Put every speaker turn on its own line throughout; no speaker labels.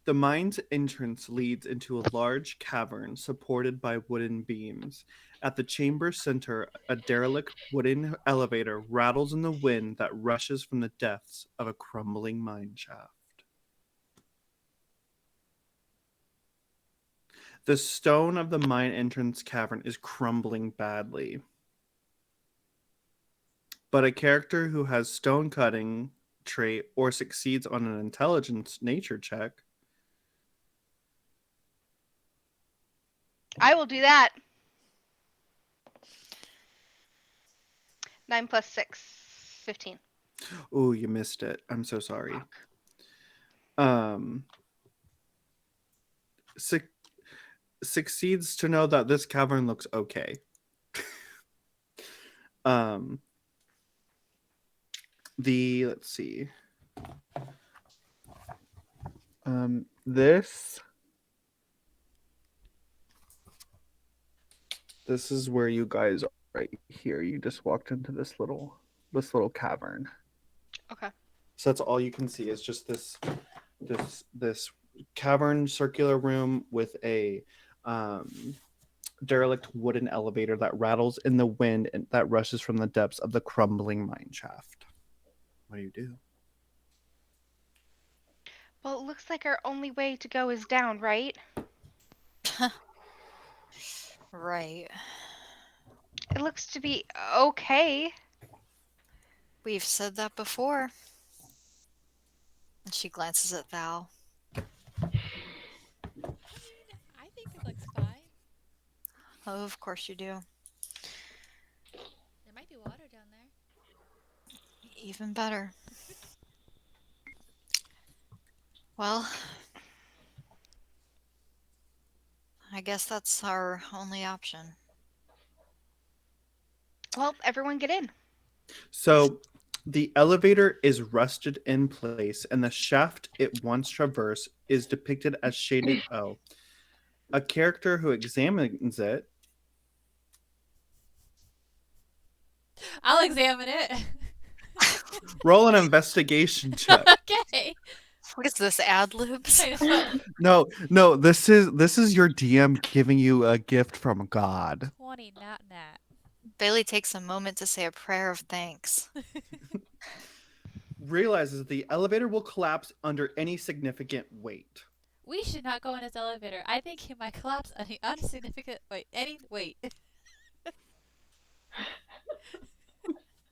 The mine's entrance leads into a large cavern supported by wooden beams. At the chamber's center, a derelict wooden elevator rattles in the wind that rushes from the depths of a crumbling mine shaft. The stone of the mine entrance cavern is crumbling badly, but a character who has stone cutting trait or succeeds on an intelligence nature check.
I will do that. 9 plus 6, 15.
Oh, you missed it. I'm so sorry. Um, su- succeeds to know that this cavern looks okay. um, let's see. This is where you guys are right here. You just walked into this little cavern.
Okay.
So that's all you can see is just this cavern circular room with a derelict wooden elevator that rattles in the wind and that rushes from the depths of the crumbling mine shaft. What do you do?
Well, it looks like our only way to go is down, right?
Right.
It looks to be okay.
We've said that before. And she glances at Thal.
I think it looks fine.
Oh, of course you do.
There might be water down there.
Even better. Well, I guess that's our only option.
Well, everyone get in.
So the elevator is rusted in place, and the shaft it once traversed is depicted as shaded O. A character who examines it.
I'll examine it.
Roll an investigation check.
Okay.
What is this, ad libs?
I know.
No, this is your DM giving you a gift from God.
20, not nat.
Bailey takes a moment to say a prayer of thanks.
Realizes the elevator will collapse under any significant weight.
We should not go in this elevator. I think he might collapse any unsignificant weight.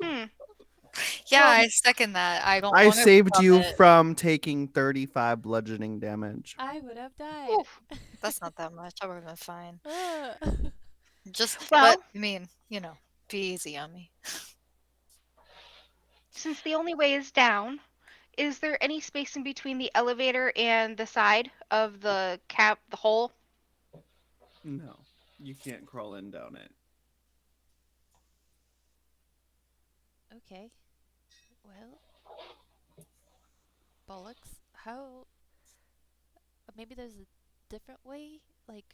Hmm.
Yeah,
Well,
I second that. I don't
I
want to
saved you
it.
from taking 35 bludgeoning damage.
I would have died.
Oof.
That's not that much. I would have been fine.
Ugh.
Just,
Well,
but, I mean, be easy on me.
since the only way is down, is there any space in between the elevator and the side of the the hole?
No, you can't crawl in down it.
Okay. Well, bollocks. How? Maybe there's a different way, like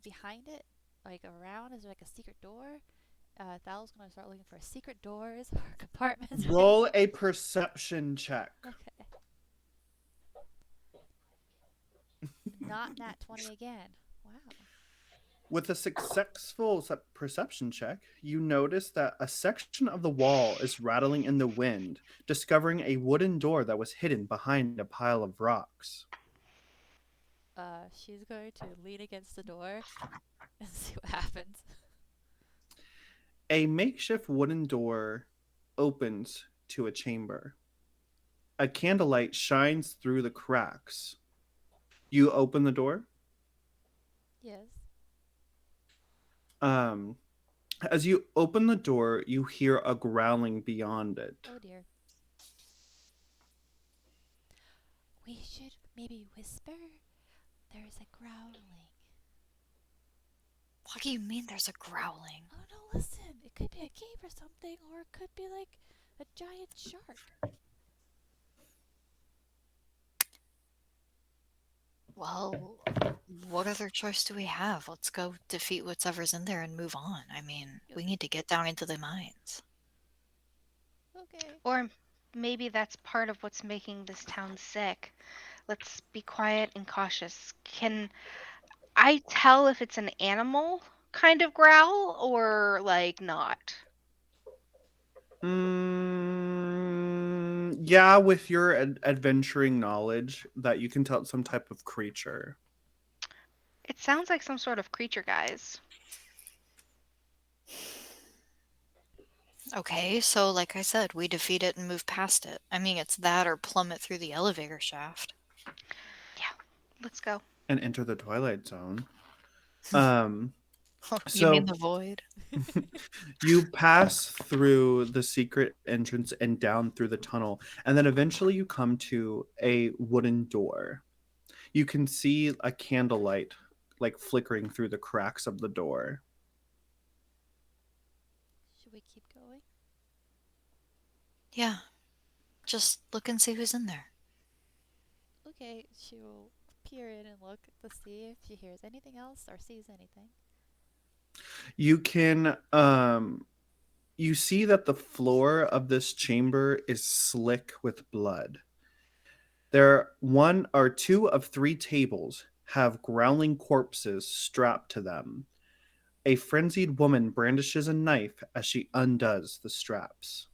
behind it, like around. Is there like a secret door? Thal's gonna start looking for secret doors or compartments.
Roll a perception check.
Okay. Not nat 20 again. Wow.
With a successful perception check, you notice that a section of the wall is rattling in the wind, discovering a wooden door that was hidden behind a pile of rocks.
She's going to lean against the door and see what happens.
A makeshift wooden door opens to a chamber. A candlelight shines through the cracks. You open the door.
Yes.
As you open the door, you hear a growling beyond it.
Oh dear. We should maybe whisper. There's a growling.
What do you mean there's a growling?
Oh no, listen. It could be a cave or something, or it could be like a giant shark.
Well, what other choice do we have? Let's go defeat whatever's in there and move on. I mean, we need to get down into the mines.
Okay.
Or maybe that's part of what's making this town sick. Let's be quiet and cautious. Can I tell if it's an animal kind of growl or like not?
Yeah, with your adventuring knowledge, that you can tell it's some type of creature.
It sounds like some sort of creature, guys.
Okay, so like I said, we defeat it and move past it. I mean, it's that or plummet through the elevator shaft.
Yeah, let's go.
And enter the Twilight Zone. Um,
You mean
so
the void?
you pass through the secret entrance and down through the tunnel, and then eventually you come to a wooden door. You can see a candlelight like flickering through the cracks of the door.
Should we keep going?
Yeah. Just look and see who's in there.
Okay, she will peer in and look to see if she hears anything else or sees anything.
You can you see that the floor of this chamber is slick with blood. There one or two of three tables have growling corpses strapped to them. A frenzied woman brandishes a knife as she undoes the straps.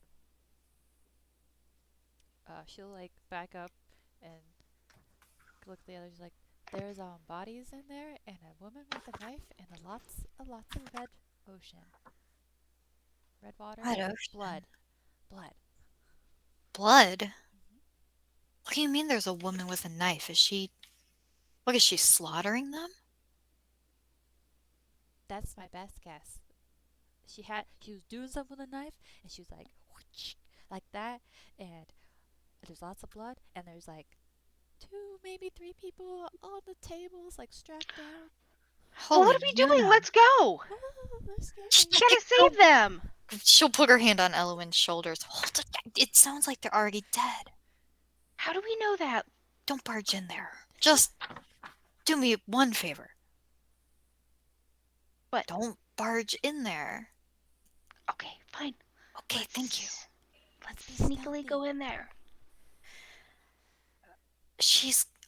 She'll like back up and look at the others like, there's bodies in there and a woman with a knife and lots of red ocean. Red water.
Red ocean.
Blood. Blood.
Blood?
Hmm.
What do you mean there's a woman with a knife? Is she slaughtering them?
That's my best guess. She was doing something with a knife and she was like whoosh, like that, and there's lots of blood and there's like two, maybe three people on the tables like strapped down.
Well,
Holy
what are we doing?
Yuna.
Let's go.
Oh, they're scaring
We
me.
gotta save them.
She'll put her hand on Elowen's shoulders. Hold it. It sounds like they're already dead.
How do we know that?
Don't barge in there. Just do me one favor.
What?
Don't barge in there.
Okay, fine.
Okay, thank you.
Let's
Be
sneakily
stealthy.
go in there.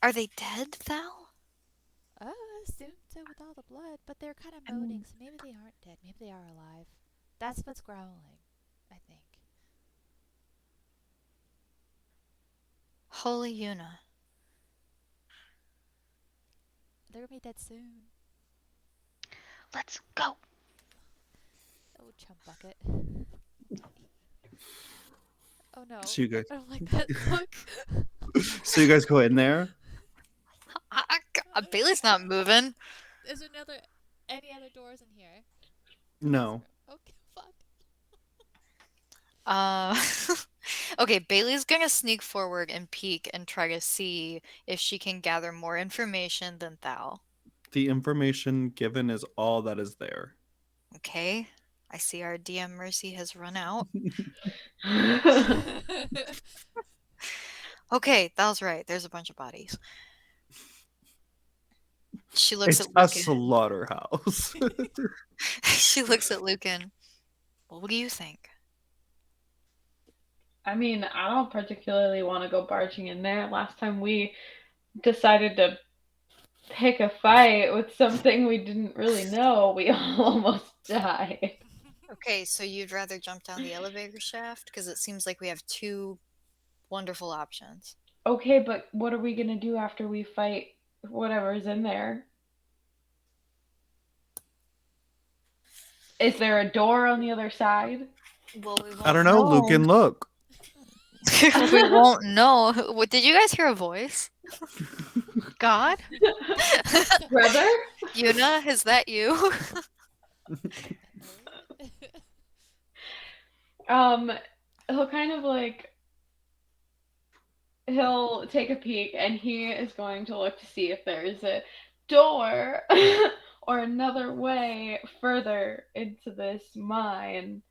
Are they dead, Thal?
I assumed so with all the blood, but they're kind of moaning, so maybe they aren't dead. Maybe they are alive. That's what's growling, I think.
Holy Yuna.
They're gonna be dead soon.
Let's go.
Oh, chump bucket. Oh no.
So you guys,
I don't like that look.
so you guys go in there.
Bailey's not moving.
Is there any other doors in here?
No.
Okay, fuck.
Okay, Bailey's gonna sneak forward and peek and try to see if she can gather more information than Thal.
The information given is all that is there.
Okay, I see our DM Mercy has run out. Okay, Thal's right. There's a bunch of bodies. She looks
It's
at
a
Lucan.
slaughterhouse.
She looks at Lucan. Well, what do you think?
I mean, I don't particularly want to go barging in there. Last time we decided to pick a fight with something we didn't really know, we almost died.
Okay, so you'd rather jump down the elevator shaft? Because it seems like we have two wonderful options.
Okay, but what are we going to do after we fight whatever's in there? Is there a door on the other side?
Well, we won't
I don't know. Lucan, look.
We won't know. What, did you guys hear a voice?
God?
Brother?
Yuna, is that you?
He'll kind of like he'll take a peek and he is going to look to see if there's a door or another way further into this mine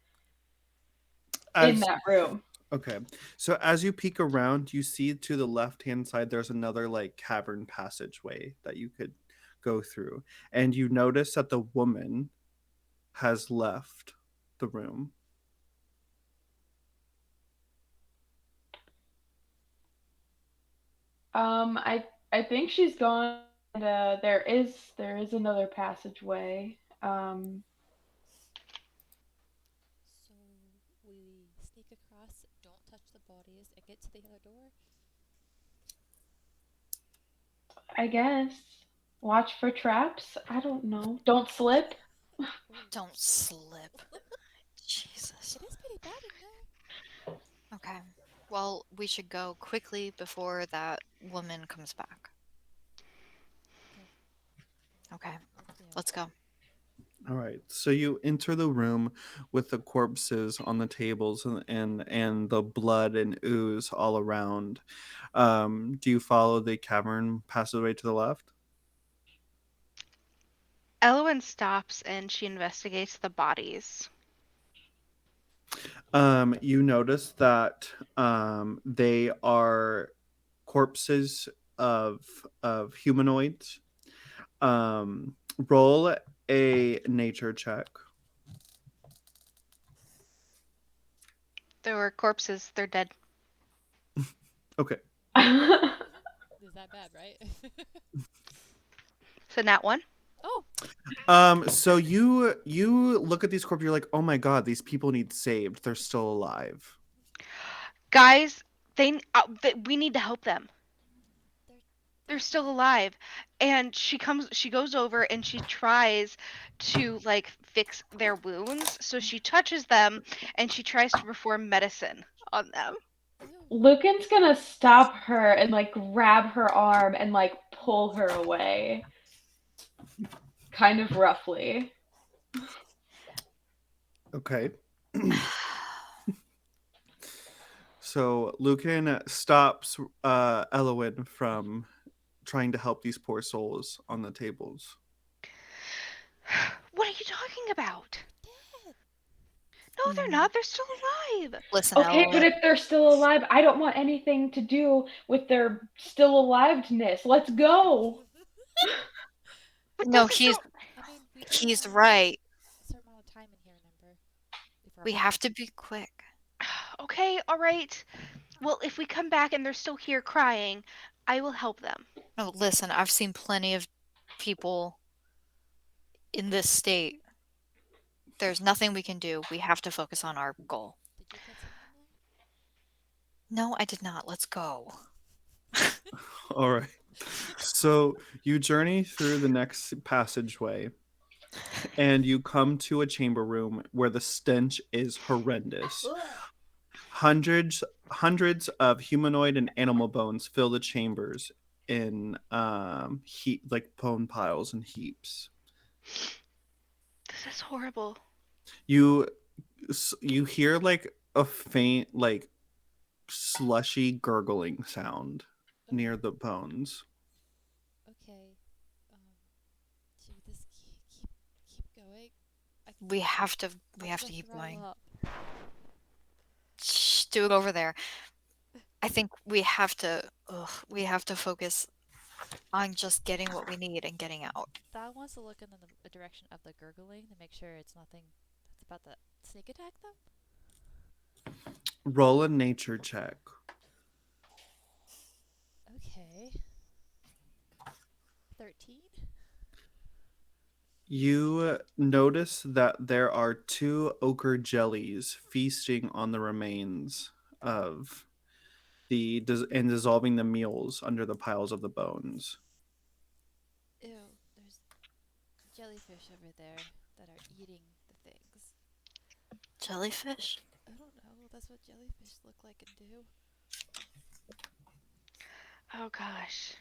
in that room.
Okay. So as you peek around, you see to the left-hand side there's another like cavern passageway that you could go through. And you notice that the woman has left the room.
I think she's gone. There is another passageway.
So we sneak across, don't touch the bodies, and get to the other door.
I guess watch for traps. I don't know. Don't slip.
Ooh,
Don't slip. Jesus.
it is pretty bad in there.
Okay. Well, we should go quickly before that woman comes back.
Okay,
Okay,
will do.
let's go.
All right. So you enter the room with the corpses on the tables and the blood and ooze all around. Do you follow the cavern passageway to the left?
Elowen stops and she investigates the bodies.
You notice that they are corpses of humanoids. Roll a nature check.
There were corpses, they're dead.
Okay.
Is that bad, right?
So nat one.
Oh,
So you look at these corpses, you're like, oh my god, these people need saved. They're still alive.
Guys, we need to help them.
they're
They're still alive. And she goes over and she tries to like fix their wounds. So she touches them and she tries to perform medicine on them.
ew.
Lucan's gonna stop her and like grab her arm and like pull her away, kind of roughly.
Okay. So Lucan stops Elowen from trying to help these poor souls on the tables.
What are you talking about?
They're dead.
No, they're not. They're still alive.
Listen,
Okay, but
Elowen.
if they're still alive, I don't want anything to do with their still aliveness. Let's go.
But
No,
this is so.
I mean, we do
he's
only have
right.
a certain amount of time in here, remember? Before
We
our
have
mission.
to be quick.
Okay, all right. Well, if we come back and they're still here crying, I will help them.
No, listen, I've seen plenty of people in this state. There's nothing we can do. We have to focus on our goal.
Did you put something there?
No, I did not. Let's go.
All right. So you journey through the next passageway and you come to a chamber room where the stench is horrendous. Hundreds of humanoid and animal bones fill the chambers in heap like bone piles and heaps.
This is horrible.
You you hear like a faint like slushy gurgling sound near the bones.
Okay. Should we just keep going? I,
We have to
I'm
we have to
gonna
keep
throw
going.
up.
Shh, do it over there. I think we have to focus on just getting what we need and getting out.
Thal wants to look in the direction of the gurgling to make sure it's nothing that's about to sneak attack them.
Roll a nature check.
Okay. 13?
You notice that there are two ochre jellies feasting on the remains of and dissolving the meals under the piles of the bones.
Ew, there's jellyfish over there that are eating the things.
Jellyfish?
I don't know, that's what jellyfish look like and do.
Oh gosh.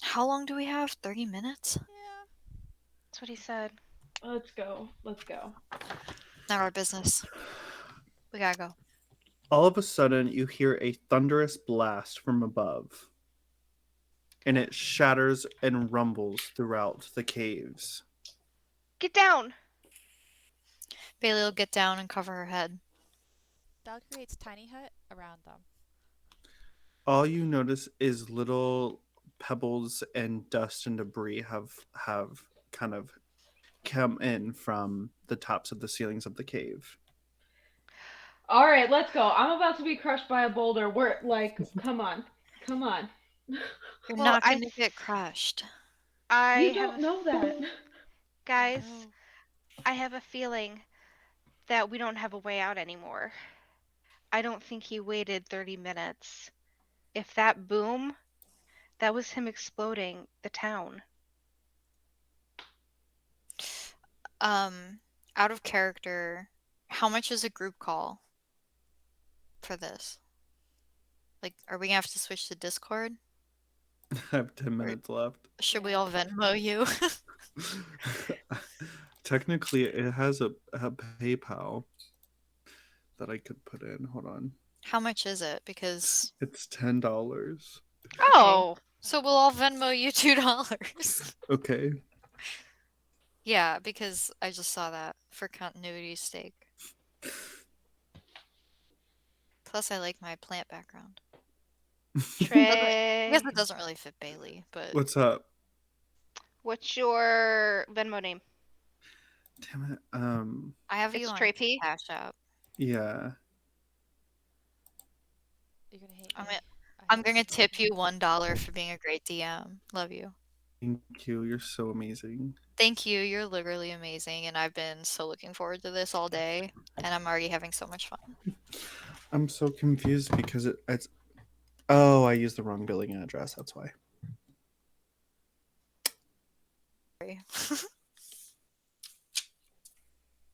How long do we have? 30 minutes?
Yeah.
That's what he said.
Let's go. Let's go.
Not our business. We gotta go.
All of a sudden, you hear a thunderous blast from above, and it shatters and rumbles throughout the caves.
Get down.
Bailey will get down and cover her head.
Thal creates tiny hut around them.
All you notice is little pebbles and dust and debris have kind of come in from the tops of the ceilings of the cave.
All right, let's go. I'm about to be crushed by a boulder. We're like, come on, come on.
You're
Well,
not gonna get crushed.
I
You
have
don't know that.
guys,
No.
I have a feeling that we don't have a way out anymore. I don't think he waited 30 minutes. If that boom, that was him exploding the town.
Out of character, how much is a group call for this? Like, are we gonna have to switch to Discord?
I have 10
Or
minutes left.
should we all Venmo you?
Technically, it has a PayPal that I could put in. Hold on.
How much is it? Because
It's $10.
Oh,
so we'll all Venmo you $2.
Okay.
Yeah, because I just saw that for continuity's sake. Plus, I like my plant background. I
Trey.
guess it doesn't really fit Bailey, but
What's up?
What's your Venmo name?
Damn it.
I have you
It's
on
Trey P.
Cash App.
Yeah.
You're gonna hate
I'm
me.
gonna,
I
I'm
have
gonna
the
tip
same
you $1 for being a great DM. Love you.
Thank you. You're so amazing.
Thank you. You're literally amazing, and I've been so looking forward to this all day, and I'm already having so much fun.
I'm so confused because it's. Oh, I used the wrong billing address. That's why.
Sorry.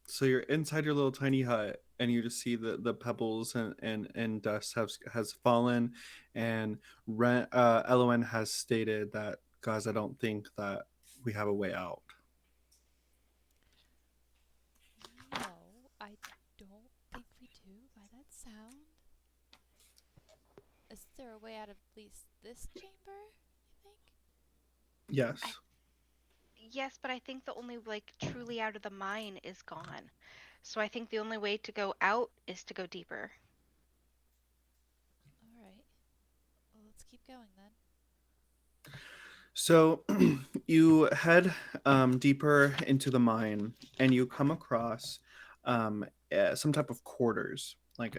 So you're inside your little tiny hut, and you just see the pebbles and dust has fallen, and Elowen has stated that, guys, I don't think that we have a way out.
No, I don't think we do by that sound. Is there a way out of at least this chamber, you think?
Yes.
Yes, but I think the only truly out of the mine is gone. So I think the only way to go out is to go deeper.
Alright. Well, let's keep going then.
So you head deeper into the mine, and you come across some type of quarters, like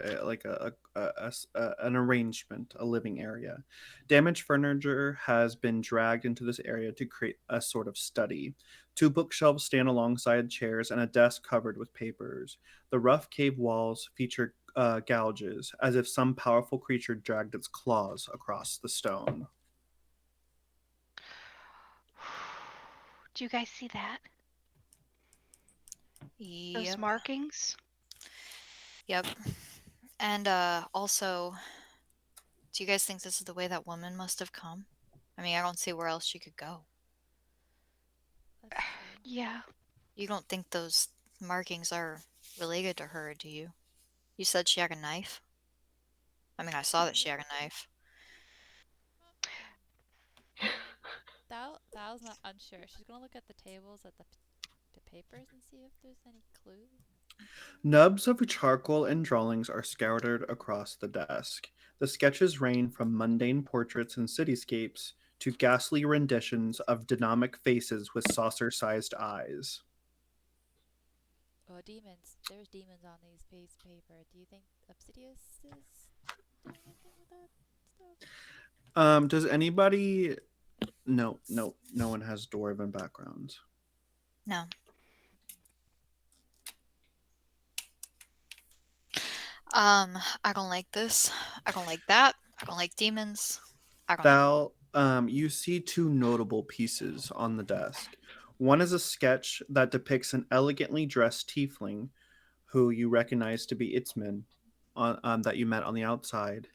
an arrangement, a living area. Damaged furniture has been dragged into this area to create a sort of study. Two bookshelves stand alongside chairs, and a desk covered with papers. The rough cave walls feature gouges, as if some powerful creature dragged its claws across the stone.
Do you guys see that? Those
Yep.
markings?
Yep. And also, do you guys think this is the way that woman must have come? I mean, I don't see where else she could go.
That's true.
Yeah.
You don't think those markings are related to her, do you? You said she had a knife? I mean, I saw that she had a knife.
Thal's not unsure. She's gonna look at the tables at the papers and see if there's any clue.
Nubs of charcoal and drawings are scattered across the desk. The sketches range from mundane portraits and cityscapes to ghastly renditions of dynamic faces with saucer sized eyes.
Oh, demons. There's demons on these piece of paper. Do you think Obsidious is doing anything with that stuff?
Does anybody. No one has dwarven backgrounds.
No. I don't like this. I don't like that. I don't like demons. I don't know.
Thal, you see two notable pieces on the desk. One is a sketch that depicts an elegantly dressed tiefling who you recognize to be Itzman that you met on the outside.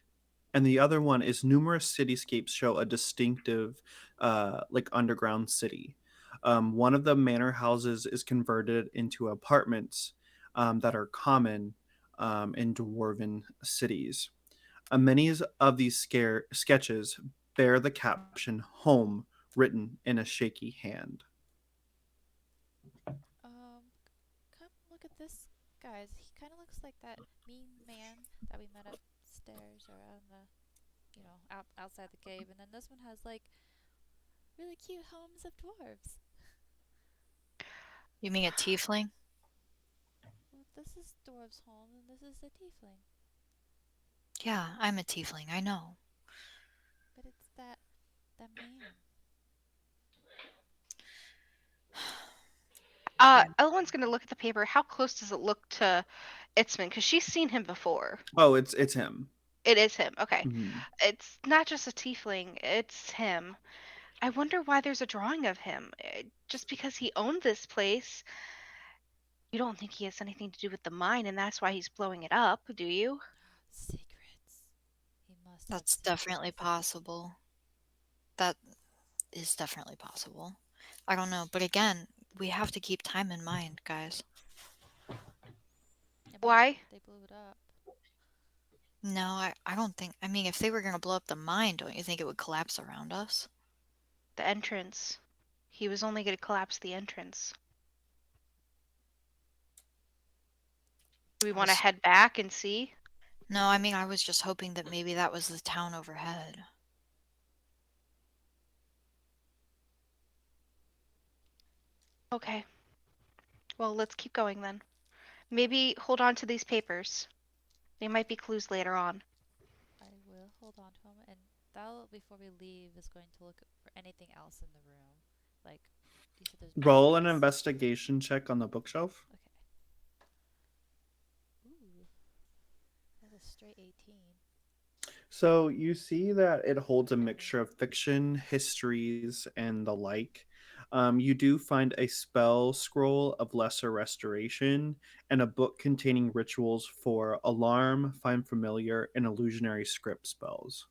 And the other one is numerous cityscapes show a distinctive, underground city. One of the manor houses is converted into apartments that are common in dwarven cities. Many of these sketches bear the caption "Home" written in a shaky hand.
Come look at this, guys. He kind of looks like that mean man that we met upstairs or on the, outside the cave. And then this one has like really cute homes of dwarves.
You mean a tiefling?
Well, This is Dwarf's home, and this is the tiefling.
Yeah, I'm a tiefling, I know.
But it's that man.
Elowen's gonna look at the paper. How close does it look to Itzman? Because she's seen him before.
Oh, it's him.
It is him. Okay.
Mhm.
It's not just a tiefling, it's him. I wonder why there's a drawing of him. Just because he owned this place, you don't think he has anything to do with the mine and that's why he's blowing it up, do you?
Secrets. He must have
That's definitely
secrets.
possible. That is definitely possible. I don't know, but again, we have to keep time in mind, guys.
Yeah, but
Why?
they blew it up.
No, I don't think. I mean, if they were going to blow up the mine, don't you think it would collapse around us?
The entrance. He was only going to collapse the entrance. Do we
I
want to
was.
head back and see?
No, I mean, I was just hoping that maybe that was the town overhead.
Okay. Well, let's keep going then. Maybe hold on to these papers. They might be clues later on.
I will hold on to him, and Thal, before we leave, is going to look for anything else in the room. Like, you said there's
Roll an
baskets.
investigation check on the bookshelf.
Okay. Ooh, that's a straight 18.
So you see that it holds a mixture of fiction, histories, and the like. You do find a spell scroll of lesser restoration and a book containing rituals for alarm, find familiar, and illusionary script spells.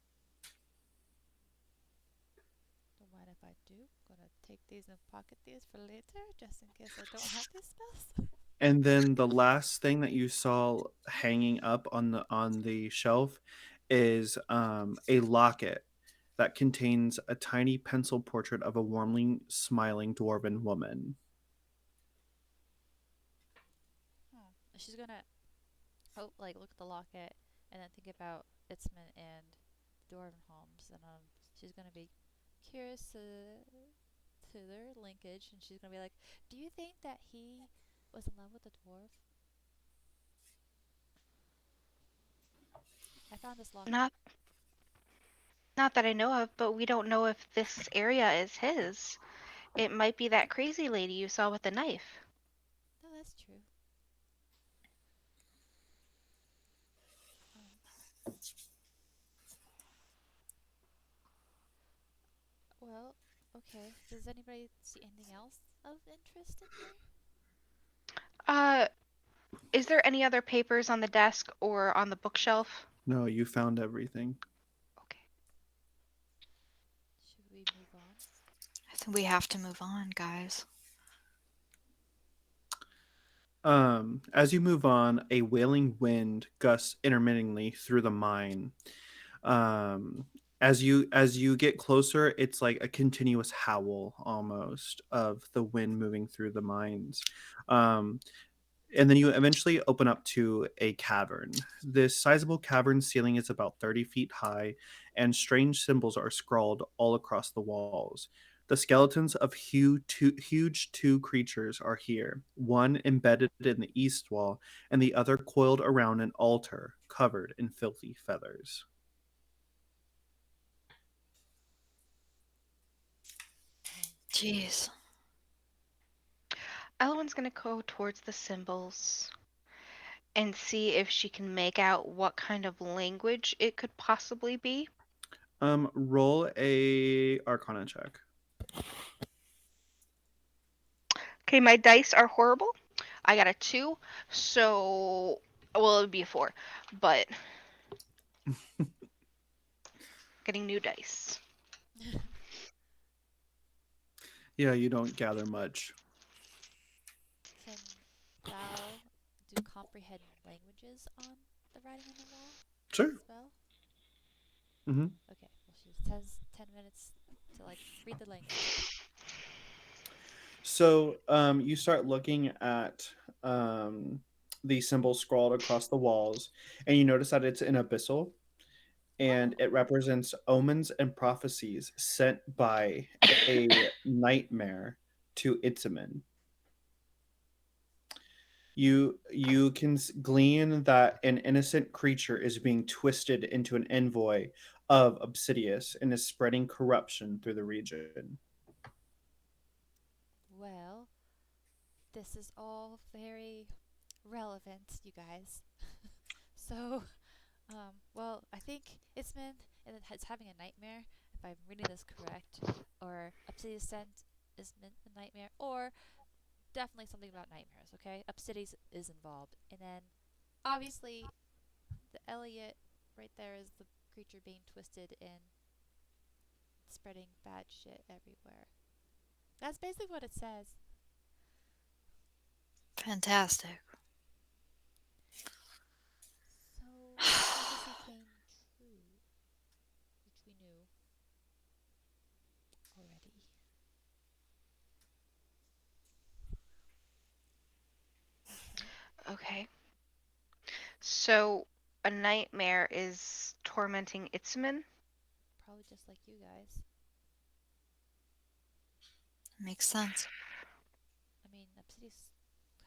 Don't mind if I do. Gonna take these and pocket these for later, just in case I don't have these spells.
And then the last thing that you saw hanging up on the shelf is a locket that contains a tiny pencil portrait of a warmly smiling dwarven woman.
She's gonna look at the locket and then think about Itzman and the Dwarven homes, and she's gonna be curious to their linkage, and she's gonna be like, "Do you think that he was in love with the dwarf?" I found this locket.
Not not that I know of, but we don't know if this area is his. It might be that crazy lady you saw with the knife.
No, that's true. Um, well, okay. Does anybody see anything else of interest in here?
Uh, is there any other papers on the desk or on the bookshelf?
No, you found everything.
Okay.
Should we move on?
I think we have to move on, guys.
As you move on, a wailing wind gusts intermittently through the mine. Um, as you get closer, it's like a continuous howl almost of the wind moving through the mines. Um, and then you eventually open up to a cavern. This sizable cavern ceiling is about 30 feet high, and strange symbols are scrawled all across the walls. The skeletons of huge two creatures are here, one embedded in the east wall, and the other coiled around an altar covered in filthy feathers.
Jeez.
Elowen's gonna go towards the symbols and see if she can make out what kind of language it could possibly be.
Roll a Arcana check.
Okay, my dice are horrible. I got a 2, so well, it would be a 4, but getting new dice.
Yeah, you don't gather much.
Can Thal do comprehend languages on the writing on the wall?
Sure.
Spell?
Mm-hmm.
Okay, well, she has 10 minutes to read the language.
So you start looking at um, the symbols scrawled across the walls, and you notice that it's an abyssal, and
Oh,
it represents omens and prophecies sent by a nightmare to Intzamin. You can glean that an innocent creature is being twisted into an envoy of Obsidious and is spreading corruption through the region.
Well, this is all very relevant, you guys. So, well, I think Isman is having a nightmare, if I'm reading this correct, or Obsidious sent Isman a nightmare, or definitely something about nightmares, okay? Obsidious is involved. And then, obviously, the Eliot right there is the creature being twisted and spreading bad shit everywhere. That's basically what it says.
Fantastic.
So, prophecy came true, which we knew already. Okay.
Okay. So a nightmare is tormenting Intzamin?
Probably just like you guys.
Makes sense.
I mean, Obsidious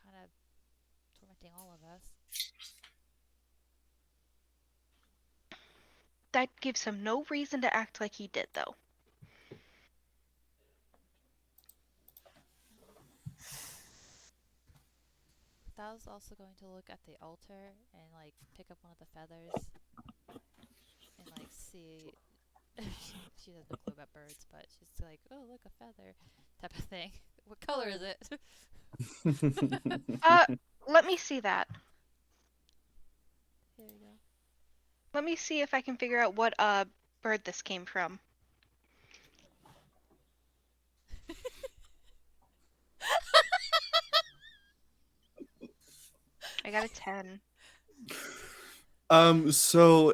kind of tormenting all of us.
That gives him no reason to act like he did, though.
Thal's also going to look at the altar and like pick up one of the feathers and like see. She has no clue about birds, but she's like, "Oh, look, a feather," type of thing. What color is it?
Let me see that.
Here we go.
Let me see if I can figure out what bird this came from. I got a 10.
So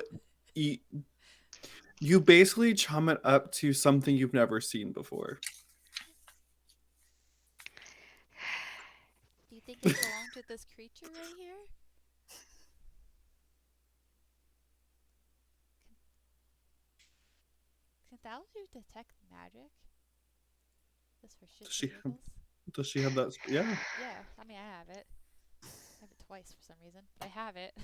you basically chum it up to something you've never seen before.
Do you think it belonged to this creature right here? Can Thal detect magic? Just for shits and giggles?
Does she have that? Yeah.
Yeah, I mean, I have it. I have it twice for some reason. I have it.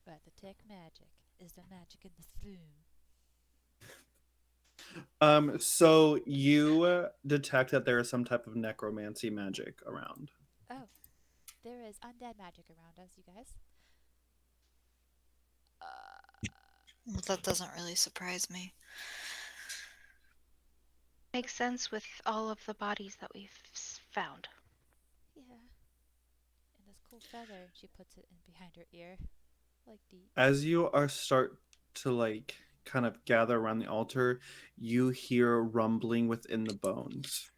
But detect magic. Is there magic in this room?
So you detect that there is some type of necromancy magic around.
Oh, there is undead magic around us, you guys.
Well, that doesn't really surprise me.
Makes sense with all of the bodies that we've found.
Yeah. And this cool feather, she puts it in behind her ear. Like deep.
As you are start to like kind of gather around the altar, you hear rumbling within the bones.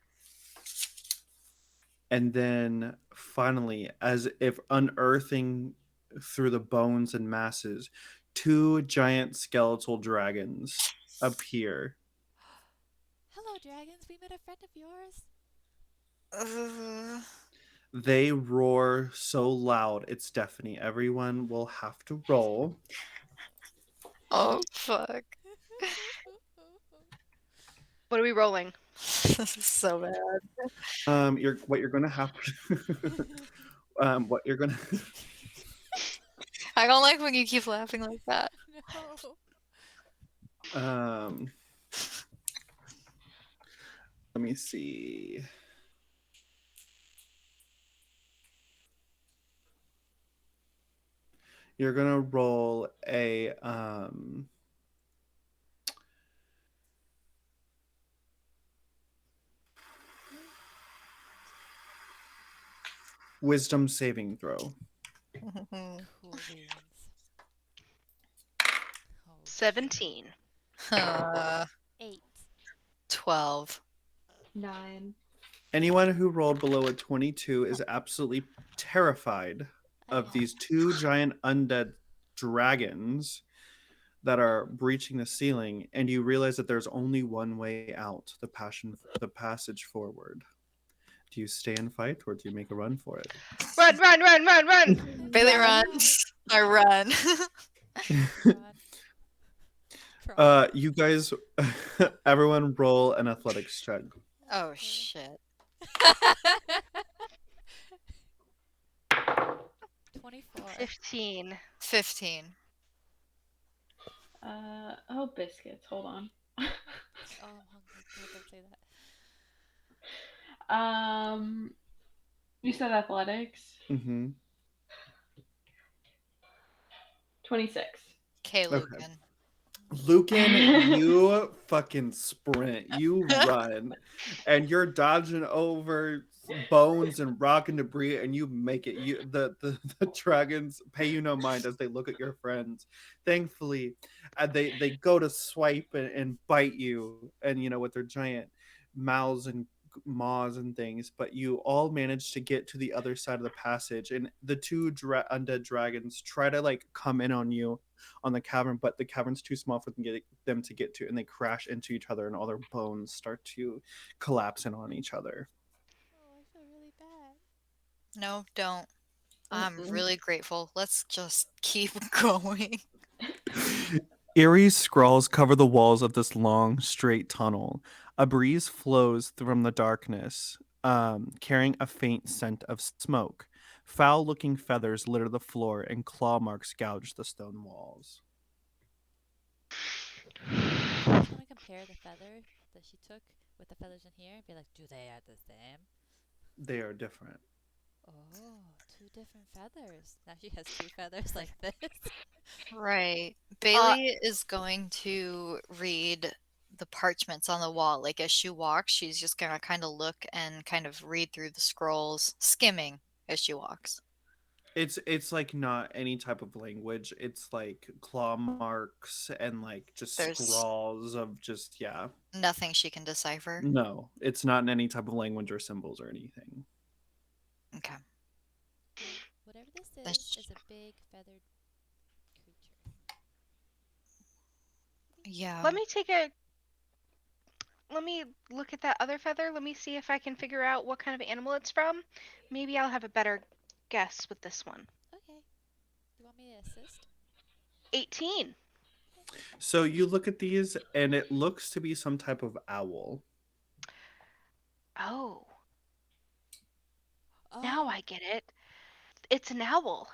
And then finally, as if unearthing through the bones and masses, two giant skeletal dragons appear.
Hello, dragons. We met a friend of yours.
They roar so loud it's deafening. Everyone will have to roll.
Oh, fuck.
What are we rolling?
This is so bad.
What you're gonna have what you're gonna
I don't like when you keep laughing like that.
No.
let me see. You're gonna roll a wisdom saving throw.
Cool beans. Oh,
17.
8.
12.
9.
Anyone who rolled below a 22 is absolutely terrified of these two giant undead dragons that are breaching the ceiling, and you realize that there's only one way out, the passage forward. Do you stay and fight, or do you make a run for it?
Run, run, run, run, run!
Bailey runs. I run.
You guys, everyone roll an athletics check.
Oh, shit.
"24."
15.
15.
Oh, biscuits. Hold on.
Oh, I'm hungry. God, don't say that.
You said athletics.
Mm-hmm.
26.
Okay,
Okay.
Lucan.
Lucan, you fucking sprint, you run, and you're dodging over bones and rock and debris, and you make it. The dragons pay you no mind as they look at your friends. Thankfully, they go to swipe and bite you, and with their giant mouths and maws and things, but you all manage to get to the other side of the passage, and the two undead dragons try to come in on you on the cavern, but the cavern's too small for them to get to, and they crash into each other, and all their bones start to collapse in on each other.
Oh, I feel really bad.
No, don't. I'm
Mm-mm.
really grateful. Let's just keep going.
Eerie scrawls cover the walls of this long, straight tunnel. A breeze flows from the darkness, carrying a faint scent of smoke. Foul looking feathers litter the floor, and claw marks gouge the stone walls.
Do you guys want to compare the feather that she took with the feathers in here and be like, do they are the same?
They are different.
Oh, two different feathers. Now she has two feathers like this.
Right. Bailey is going to read the parchments on the wall. Like as she walks, she's just gonna kind of look and kind of read through the scrolls, skimming as she walks.
It's like not any type of language. It's like claw marks and just
There's
scrawls of just yeah.
nothing she can decipher.
No, it's not in any type of language or symbols or anything.
Okay.
Whatever this
That's-
is a big feathered creature.
Yeah.
Let me look at that other feather. Let me see if I can figure out what kind of animal it's from. Maybe I'll have a better guess with this one.
Okay. Do you want me to assist?
18.
So you look at these, and it looks to be some type of owl.
Oh,
Oh.
now I get it. It's an owl.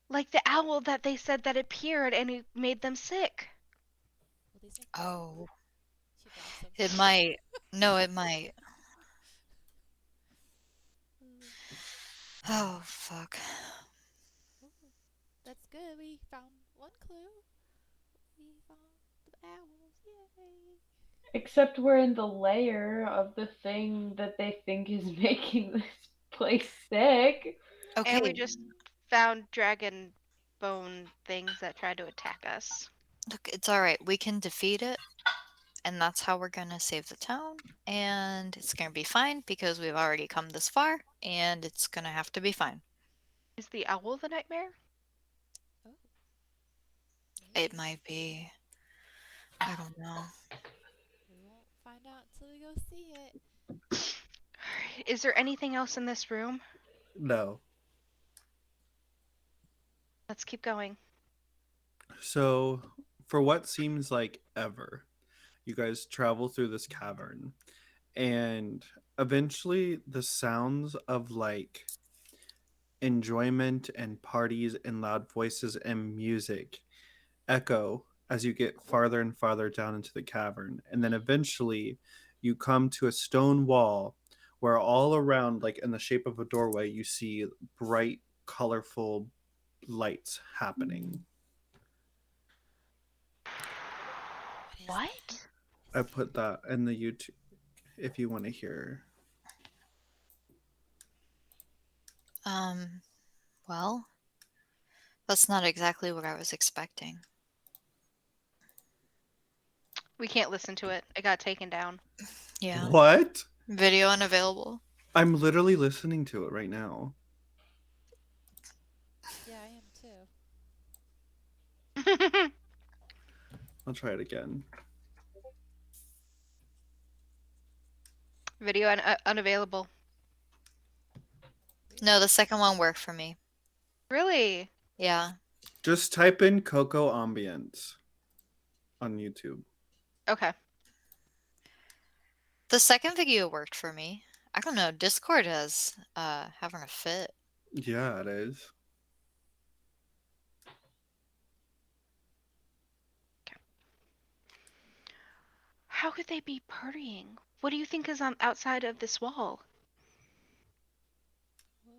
Like the owl that they said that appeared and it made them sick.
Will these make
Oh,
She drops them.
it might. No, it might. Oh, fuck.
Ooh, that's good. We found one clue. We found the owls. Yay.
Except we're in the layer of the thing that they think is making this place sick.
Okay.
And we just found dragon bone things that tried to attack us.
Look, it's all right. We can defeat it, and that's how we're gonna save the town. And it's gonna be fine because we've already come this far, and it's gonna have to be fine.
Is the owl the nightmare?
Oh.
It might be. I don't know.
We won't find out until we go see it.
Alright, is there anything else in this room?
No.
Let's keep going.
So for what seems like ever, you guys travel through this cavern, and eventually the sounds of enjoyment and parties and loud voices and music echo as you get farther and farther down into the cavern, and then eventually you come to a stone wall where all around, in the shape of a doorway, you see bright colorful lights happening.
What?
I put that in the YouTube if you want to hear.
Well, that's not exactly what I was expecting.
We can't listen to it. It got taken down.
Yeah.
What?
Video unavailable.
I'm literally listening to it right now.
Yeah, I am too.
I'll try it again.
Video unavailable.
No, the second one worked for me.
Really?
Yeah.
Just type in Coco Ambience on YouTube.
Okay.
The second video worked for me. I don't know. Discord is having a fit.
Yeah, it is.
How could they be partying? What do you think is on outside of this wall?
Well,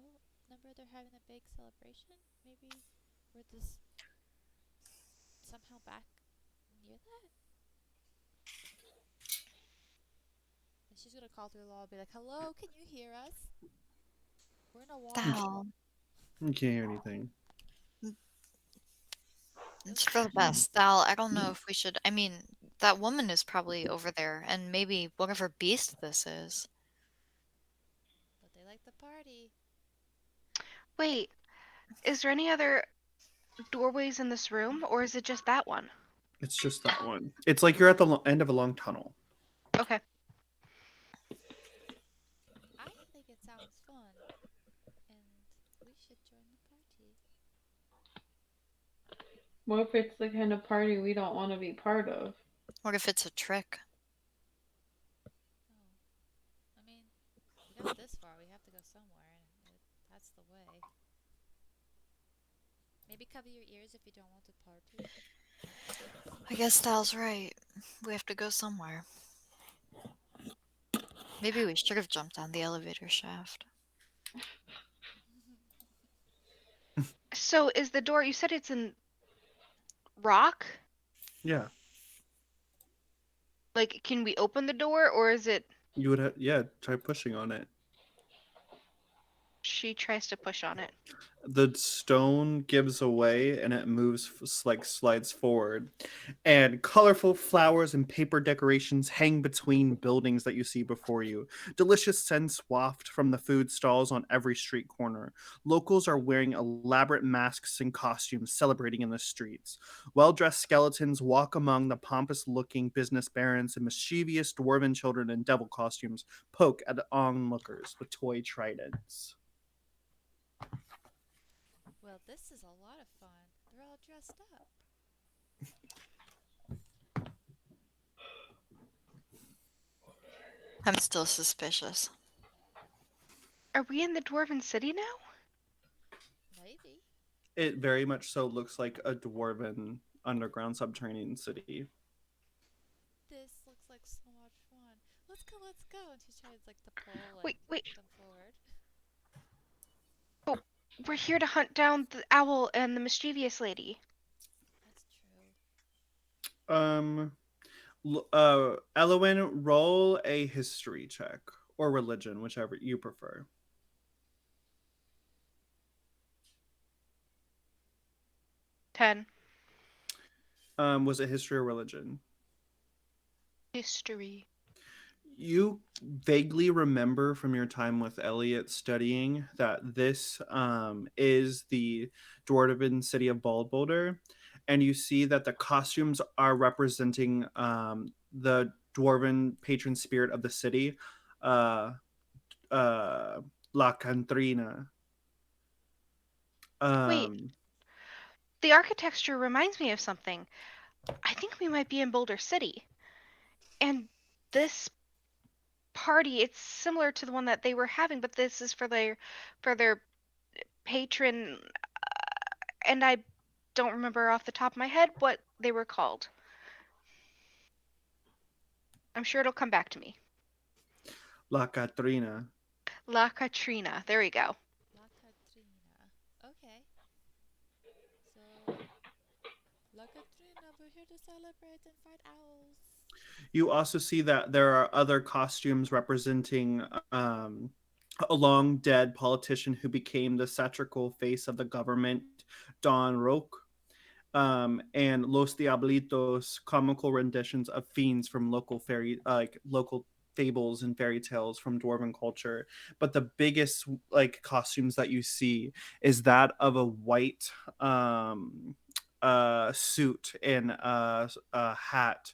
remember they're having a big celebration? Maybe we're just somehow back near that? And she's gonna call through the wall and be like, "Hello, can you hear us? We're in a wall."
Thal,
You can't hear anything.
it's for the best. Thal, I don't know if we should. I mean, that woman is probably over there, and maybe whatever beast this is.
But they like the party.
Wait, is there any other doorways in this room, or is it just that one?
It's just that one. It's like you're at the end of a long tunnel.
Okay.
I think it sounds fun, and we should join the party.
What if it's the kind of party we don't want to be part of?
What if it's a trick?
Oh, I mean, we got this far. We have to go somewhere, and that's the way. Maybe cover your ears if you don't want the party.
I guess Thal's right. We have to go somewhere. Maybe we should have jumped on the elevator shaft.
So is the door, you said it's in rock?
Yeah.
Like, can we open the door, or is it
You would have, yeah, try pushing on it.
she tries to push on it?
The stone gives away and it moves, like slides forward. And colorful flowers and paper decorations hang between buildings that you see before you. Delicious scents waft from the food stalls on every street corner. Locals are wearing elaborate masks and costumes celebrating in the streets. Well-dressed skeletons walk among the pompous-looking business barons, and mischievous dwarven children in devil costumes poke at onlookers with toy tridents.
Well, this is a lot of fun. They're all dressed up.
I'm still suspicious.
Are we in the Dwarven City now?
Maybe.
It very much so looks like a dwarven underground subterranean city.
This looks like so much fun. Let's go, let's go. And she tries like to pull
Wait, wait.
them forward.
Oh, we're here to hunt down the owl and the mischievous lady.
That's true.
Elowen, roll a history check or religion, whichever you prefer.
10.
Was it history or religion?
History.
You vaguely remember from your time with Eliot studying that this is the dwarven city of Baldboulder, and you see that the costumes are representing the dwarven patron spirit of the city, uh, La Catrina.
Wait, the architecture reminds me of something. I think we might be in Boulder City. And this party, it's similar to the one that they were having, but this is for their patron, and I don't remember off the top of my head what they were called. I'm sure it'll come back to me.
La Catrina.
La Catrina. There we go.
La Catrina. Okay. So, La Catrina, we're here to celebrate and fight owls.
You also see that there are other costumes representing a long dead politician who became the satirical face of the government, Don Roque, and Los Diablitos, comical renditions of fiends from local local fables and fairy tales from dwarven culture. But the biggest costumes that you see is that of a white suit and a hat,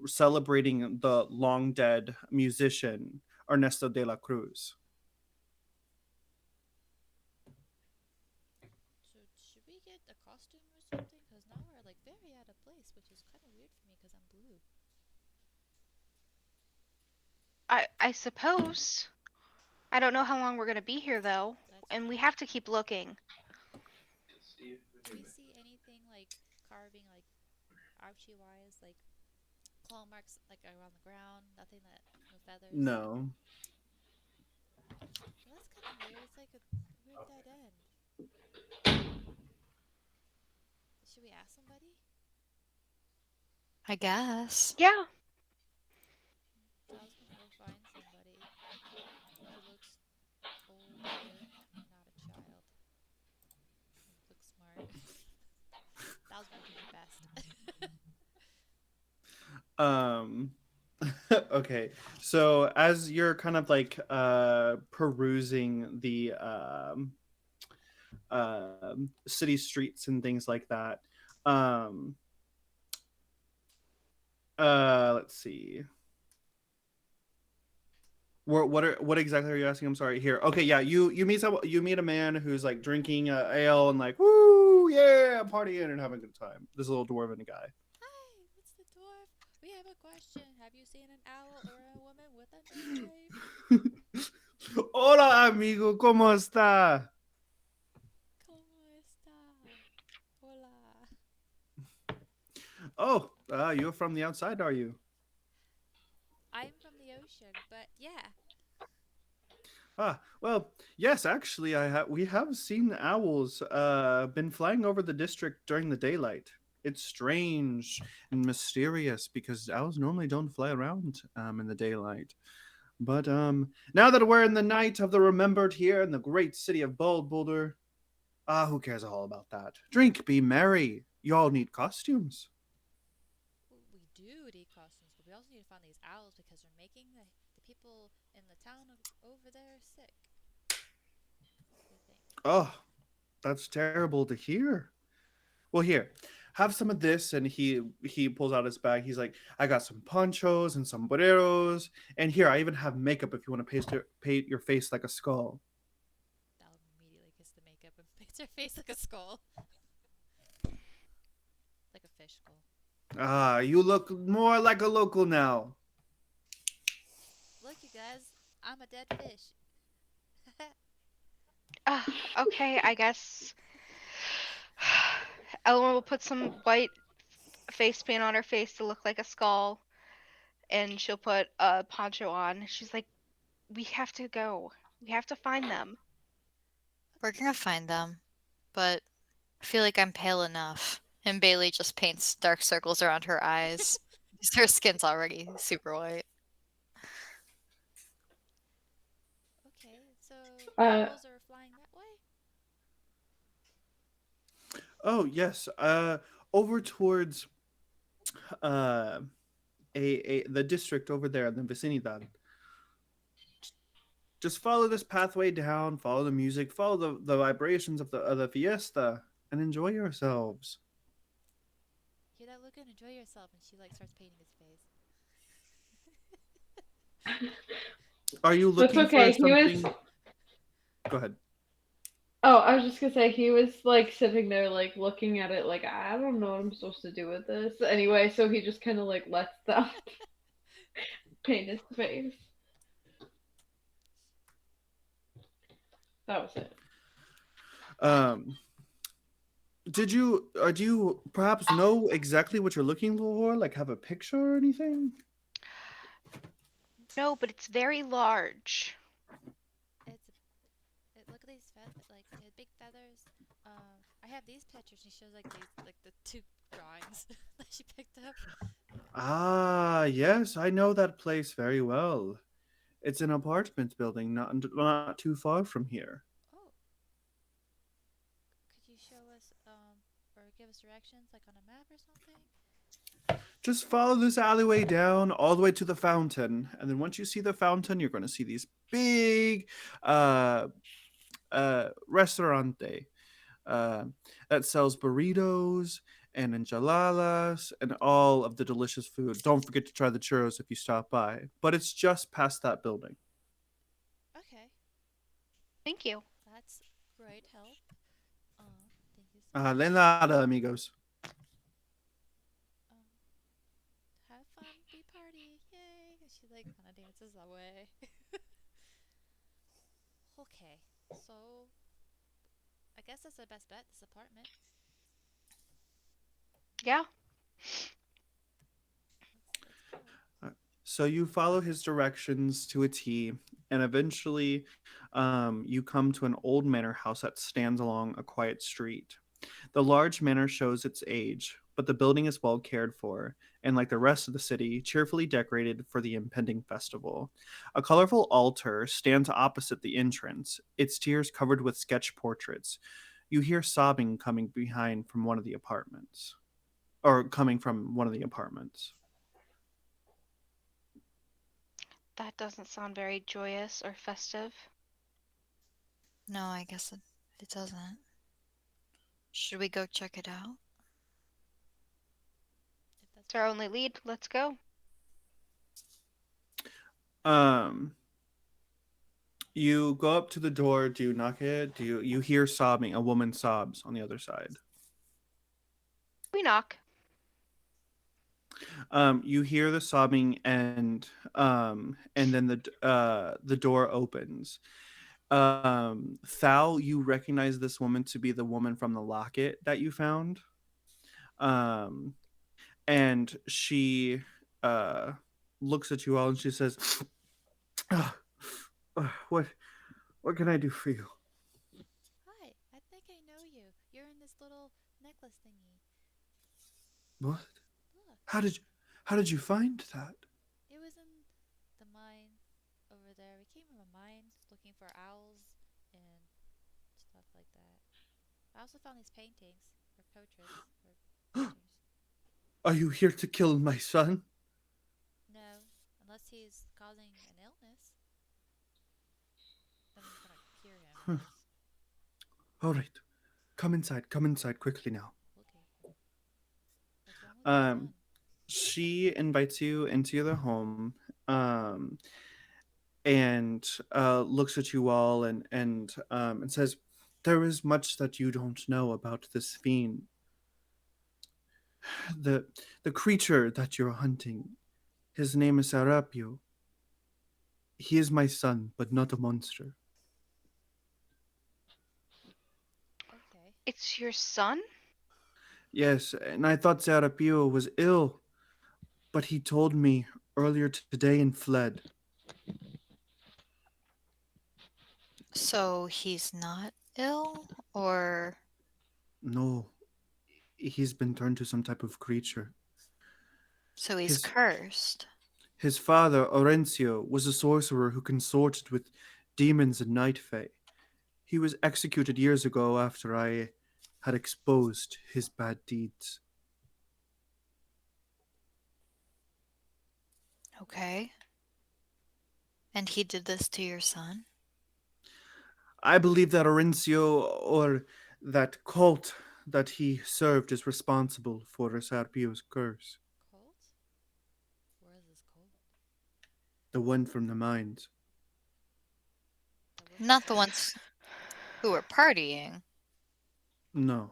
celebrating the long dead musician Ernesto de la Cruz.
So, should we get a costume or something? Because now we're like very out of place, which is kind of weird for me because I'm blue.
I suppose. I don't know how long we're gonna be here though,
That's
and we
true.
have to keep looking.
Do we see anything like carving, like archy wise, like claw marks, like around the ground? Nothing that no feathers.
No.
Well, that's kind of weird. It's like a weird dead end. Should we ask somebody?
I guess.
Yeah.
Tal's gonna go find somebody who looks older and not a child. Looks smart. Tal's gonna do her best.
Um okay. So as you're kind of like perusing the city streets and things like that, um let's see. What exactly are you asking? I'm sorry. Here. Okay, yeah, you meet a man who's like drinking ale and like woo, yeah, partying and having a good time. This little dwarven guy.
Hi, it's the dwarf. We have a question. Have you seen an owl or a woman with a knife?
Hola, amigo. ¿Cómo está?
¿Cómo está? Hola.
Oh, you're from the outside, are you?
I'm from the ocean, but yeah.
Ah, well, yes, actually, we have seen owls been flying over the district during the daylight. It's strange and mysterious because owls normally don't fly around in the daylight. But now that we're in the night of the remembered here in the great city of Boulder, who cares all about that? Drink, be merry. Y'all need costumes.
We do need costumes, but we also need to find these owls because they're making the people in the town over there sick. We think.
Oh, that's terrible to hear. Well, here, have some of this. And he pulls out his bag. He's like, I got some ponchos and sombreros. And here, I even have makeup if you want to paint your face like a skull.
Thal immediately gets the makeup and paints her face like a skull. Like a fish skull.
You look more like a local now.
Look, you guys, I'm a dead fish.
Okay, I guess. Elowen will put some white face paint on her face to look like a skull, and she'll put a poncho on. She's like, "We have to go. We have to find them."
We're gonna find them, but I feel like I'm pale enough. And Bailey just paints dark circles around her eyes. Her skin's already super white.
Okay, so
Uh,
owls are flying that way?
Oh yes. Over towards uh the district over there in the vicinidad. Just follow this pathway down, follow the music, follow the vibrations of the fiesta, and enjoy yourselves.
Hear that, look and enjoy yourself. And she like starts painting his face.
Are you
That's
looking for
okay. He was.
something? Go ahead.
Oh, I was just gonna say he was like sitting there, like looking at it, like I don't know what I'm supposed to do with this. Anyway, so he just kind of like lets them paint his face. That was it.
Um, do you perhaps know exactly what you're looking for? Like, have a picture or anything?
No, but it's very large.
Look at these like big feathers. I have these pictures. She shows like these like the two drawings that she picked up.
Ah, yes, I know that place very well. It's an apartment building, not too far from here.
Oh, could you show us or give us directions like on a map or something?
Just follow this alleyway down all the way to the fountain, and then once you see the fountain, you're going to see these big uh, restaurante uh, that sells burritos and enchiladas and all of the delicious food. Don't forget to try the churros if you stop by. But it's just past that building.
Okay,
Thank you.
that's great help. Thank you so much.
De nada, amigos.
Um, have fun, be party, yay! And she like kind of dances away. Okay, so I guess that's the best bet. This apartment.
Yeah.
Let's go.
So you follow his directions to a T, and eventually you come to an old manor house that stands along a quiet street. The large manor shows its age, but the building is well cared for, and like the rest of the city, cheerfully decorated for the impending festival. A colorful altar stands opposite the entrance, its tiers covered with sketch portraits. You hear sobbing coming behind from one of the apartments, or coming from one of the apartments.
That doesn't sound very joyous or festive.
No, I guess it doesn't. Should we go check it out?
If that's
It's our only lead. Let's go.
Um, You go up to the door. Do you knock it? You hear sobbing? A woman sobs on the other side.
We knock.
You hear the sobbing, and then the door opens. Thal, you recognize this woman to be the woman from the locket that you found. Um, and she uh looks at you all and she says, "Ah, what can I do for you?"
Hi, I think I know you. You're in this little necklace thingy.
What?
Look,
How did you find that?
it was in the mine over there. We came from a mine looking for owls and stuff like that. I also found these paintings or portraits or pictures.
Are you here to kill my son?
No, unless he's causing an illness, then we're gonna cure him, I guess.
All right. Come inside quickly now.
Okay. What's wrong with my
Um,
son?
she invites you into the home, um, and looks at you all and says, "There is much that you don't know about this fiend. The the creature that you're hunting. His name is Serapio. He is my son, but not a monster."
Okay.
It's your son?
Yes, and I thought Serapio was ill, but he told me earlier today and fled.
So he's not ill, or
No, he's been turned to some type of creature.
so he's
His
cursed?
his father, Orencio, was a sorcerer who consorted with demons and night fae. He was executed years ago after I had exposed his bad deeds.
Okay. And he did this to your son?
I believe that Orencio, or that cult that he served, is responsible for Serapio's curse.
Colt? Where is this Colt?
The one from the mines.
That was
Not the ones who were partying.
No.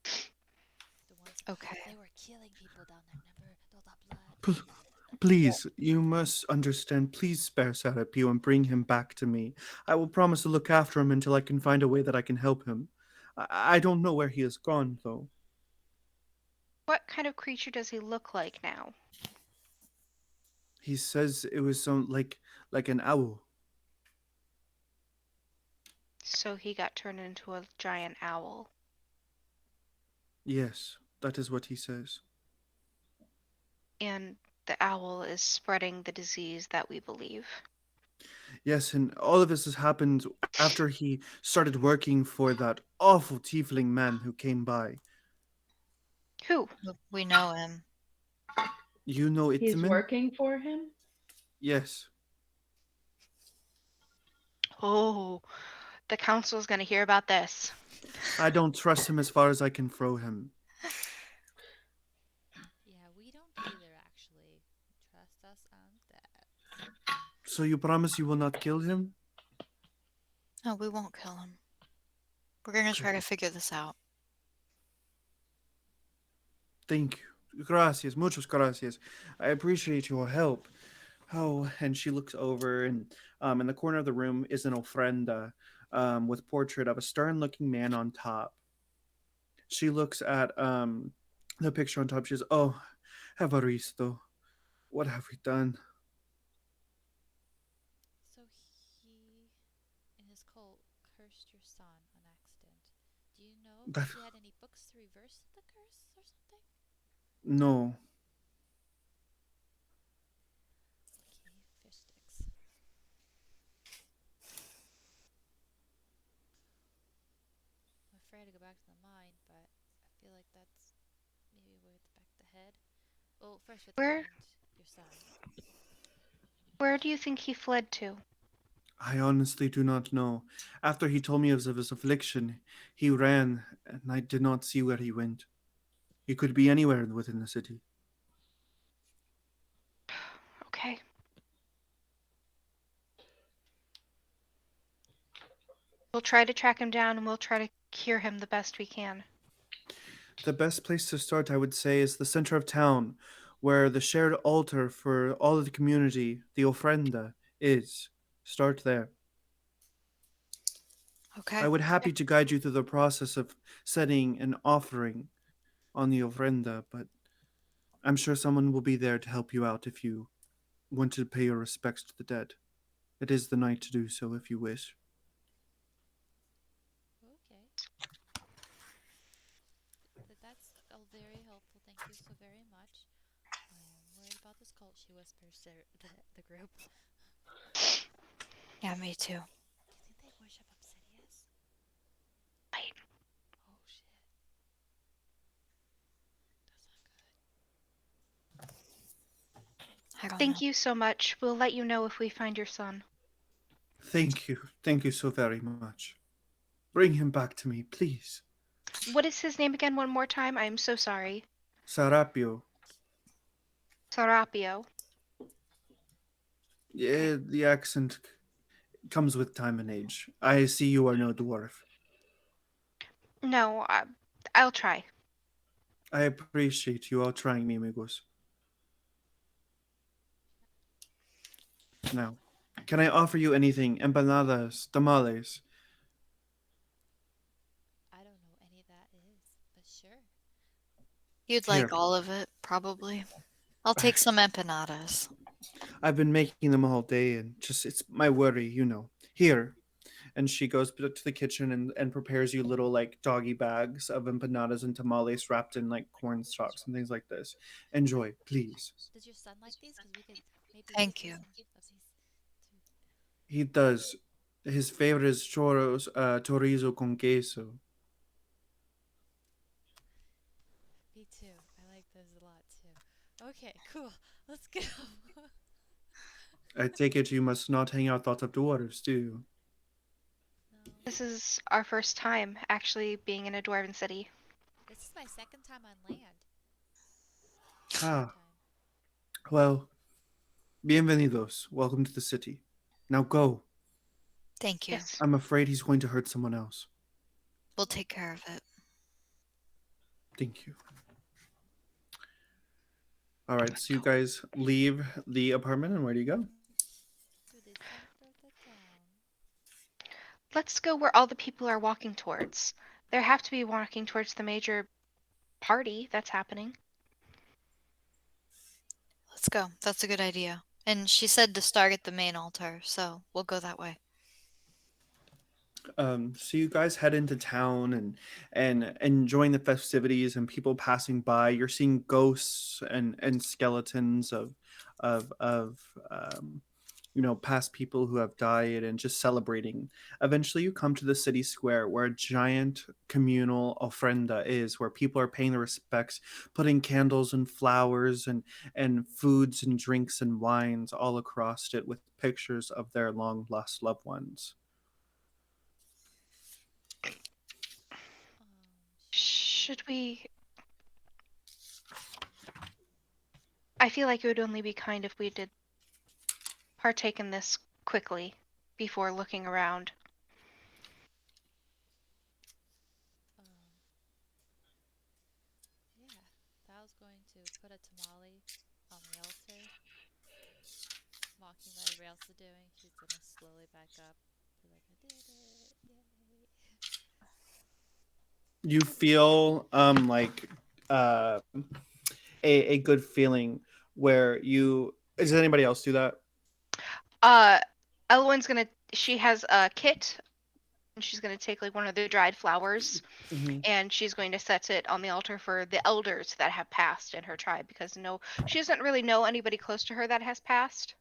the ones
Okay.
they were killing people down there. Remember all that blood?
P- Please, you must understand. Please spare Serapio and bring him back to me. I will promise to look after him until I can find a way that I can help him. I don't know where he has gone, though.
What kind of creature does he look like now?
He says it was some like an owl.
So he got turned into a giant owl.
Yes, that is what he says.
And the owl is spreading the disease that we believe.
Yes, and all of this has happened after he started working for that awful tiefling man who came by.
Who?
We know him.
You know
He's
Intzamin?
working for him?
Yes.
Oh, the council's gonna hear about this.
I don't trust him as far as I can throw him.
Yeah, we don't either actually. Trust us on that.
So you promise you will not kill him?
No, we won't kill him. We're gonna
Okay.
try to figure this out.
Thank you. Gracias, muchas gracias. I appreciate your help. Oh, and she looks over, and in the corner of the room is an ofrenda with portrait of a stern-looking man on top. She looks at the picture on top. She says, "Oh, Evaristo, what have we done?"
So he, in his cult, cursed your son on accident. Do you know
That
if he had any books to reverse the curse or something?
no,
Okay, fish sticks. I'm afraid to go back to the mine, but I feel like that's maybe where the back of the head. Well, first we have to
Where
find your son.
where do you think he fled to?
I honestly do not know. After he told me of his affliction, he ran, and I did not see where he went. He could be anywhere within the city.
Okay. We'll try to track him down and we'll try to cure him the best we can.
The best place to start, I would say, is the center of town, where the shared altar for all of the community, the ofrenda, is. Start there.
Okay.
I would happy to guide you through the process of setting an offering on the ofrenda, but I'm sure someone will be there to help you out if you want to pay your respects to the dead. It is the night to do so if you wish.
Okay. That's all very helpful. Thank you so very much. I am worried about this cult, she whispers to the group.
Yeah, me too.
Do you think they worship Obsidious?
Wait.
Oh shit. That's not good.
I don't know.
Thank you so much. We'll let you know if we find your son.
Thank you. Thank you so very much. Bring him back to me, please.
What is his name again one more time? I'm so sorry.
Serapio.
Serapio. Okay.
Yeah, the accent comes with time and age. I see you are no dwarf.
No, I'll try.
I appreciate you all trying me, amigos. Now, can I offer you anything? Empanadas, tamales.
I don't know any of that is, but sure.
You'd
Here,
like all of it, probably. I'll take some empanadas.
I've been making them all day, and just it's my worry, you know. Here, and she goes to the kitchen and prepares you little like doggy bags of empanadas and tamales wrapped in like corn stalks and things like this. Enjoy, please.
Does your son like these? Because we could maybe
Thank
give
you.
some of these to.
He does. His favorite is churros, chorizo con queso.
Me too. I like those a lot too. Okay, cool. Let's go.
I take it you must not hang out lots of dwarves, do you?
No.
This is our first time actually being in a dwarven city.
This is my second time on land. Third
Ah,
time.
well, bienvenidos. Welcome to the city. Now go.
Thank you.
Yes.
I'm afraid he's going to hurt someone else.
We'll take care of it.
Thank you. All right, so you guys leave the apartment, and where do you go?
To the center of the town.
Let's go where all the people are walking towards. They have to be walking towards the major party that's happening.
Let's go. That's a good idea. And she said to start at the main altar, so we'll go that way.
So you guys head into town and enjoying the festivities and people passing by. You're seeing ghosts and skeletons of past people who have died and just celebrating. Eventually, you come to the city square where a giant communal ofrenda is, where people are paying their respects, putting candles and flowers and foods and drinks and wines all across it with pictures of their long lost loved ones.
Should we? I feel like it would only be kind if we did partake in this quickly before looking around.
Um, yeah. Thal's going to put a tamale on the altar. talking that everybody else is doing, she's gonna slowly back up. Be like, I did it! Yay!
You feel like a good feeling where you. Does anybody else do that?
Elowen's gonna. She has a kit. And she's gonna take like one of the dried flowers, and she's going to set it on the altar for the elders that have passed in her tribe because she doesn't really know anybody close to her that has passed.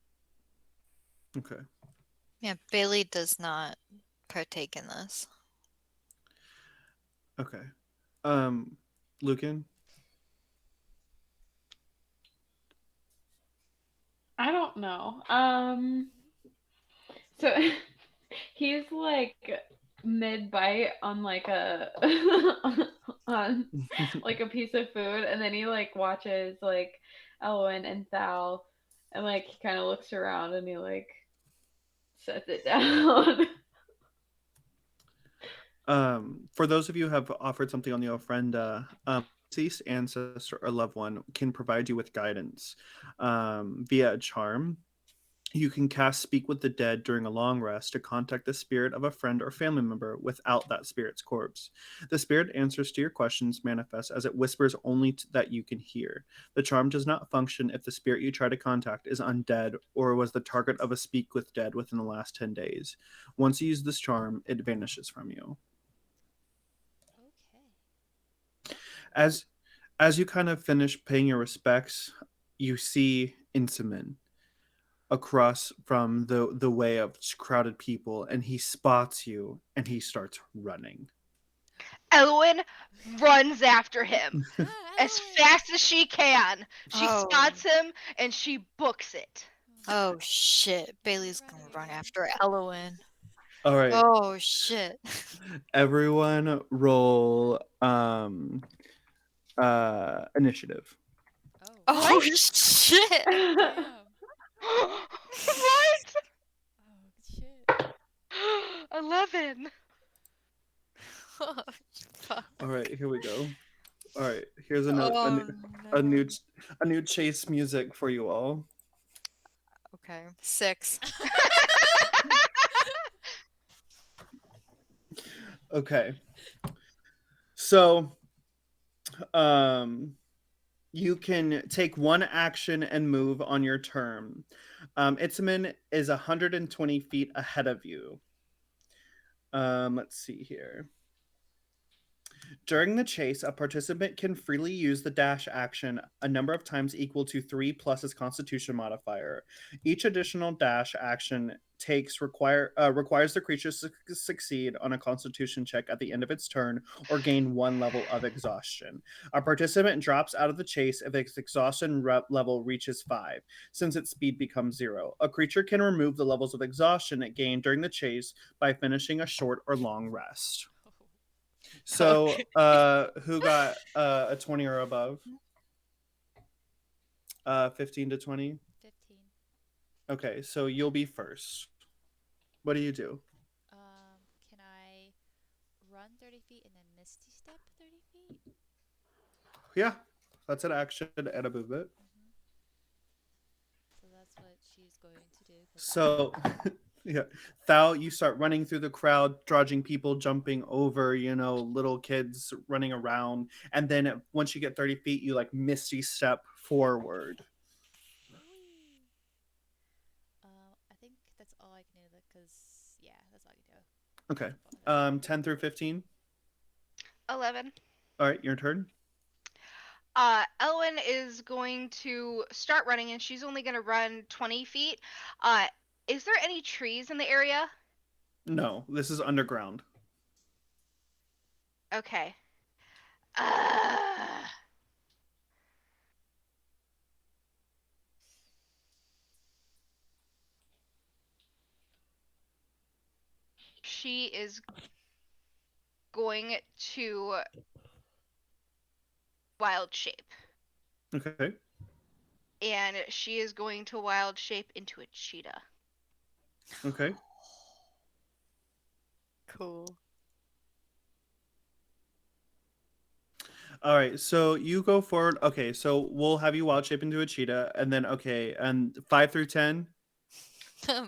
Okay.
Yeah, Bailey does not partake in this.
Okay. Lucan?
I don't know. So he's like mid bite on like a on like a piece of food, and then he like watches like Elowen and Thal, and like he kind of looks around and he like sets it down.
For those of you who have offered something on the ofrenda, deceased ancestor or loved one can provide you with guidance via a charm. You can cast Speak with the Dead during a long rest to contact the spirit of a friend or family member without that spirit's corpse. The spirit answers to your questions manifest as it whispers only that you can hear. The charm does not function if the spirit you try to contact is undead or was the target of a Speak with Dead within the last 10 days. Once you use this charm, it vanishes from you.
Okay.
As you kind of finish paying your respects, you see Intzamin across from the way of crowded people, and he spots you and he starts running.
Elowen runs after him as fast as she can. She spots him and she books it.
Oh shit! Bailey's gonna run after Elowen.
All right.
Oh shit!
Everyone roll initiative.
Oh shit!
Damn.
What?
Oh shit.
11.
Oh, fuck.
All right, here we go. All right, here's a
Oh,
new chase music for you all.
Okay, 6.
Okay. So, you can take one action and move on your turn. Intzamin is 120 feet ahead of you. Let's see here. During the chase, a participant can freely use the dash action a number of times equal to 3 plus his constitution modifier. Each additional dash action requires the creature to succeed on a constitution check at the end of its turn or gain 1 level of exhaustion. A participant drops out of the chase if its exhaustion level reaches 5, since its speed becomes 0. A creature can remove the levels of exhaustion it gained during the chase by finishing a short or long rest. So, who got a 20 or above? 15 to 20?
15.
Okay, so you'll be first. What do you do?
Can I run 30 feet and then Misty Step 30 feet?
Yeah, that's an action and a movement.
So that's what she's going to do.
So, yeah, Thal, you start running through the crowd, dodging people, jumping over, little kids running around. And then once you get 30 feet, you like misty step forward.
I think that's all I can do because, yeah, that's all I can do.
Okay. 10 through 15?
11.
All right, your turn.
Elowen is going to start running, and she's only going to run 20 feet. Is there any trees in the area?
No, this is underground.
Okay. She is going to wild shape.
Okay.
And she is going to wild shape into a cheetah.
Okay.
Cool.
All right, so you go forward. Okay, so we'll have you wild shape into a cheetah, and then and 5 through 10.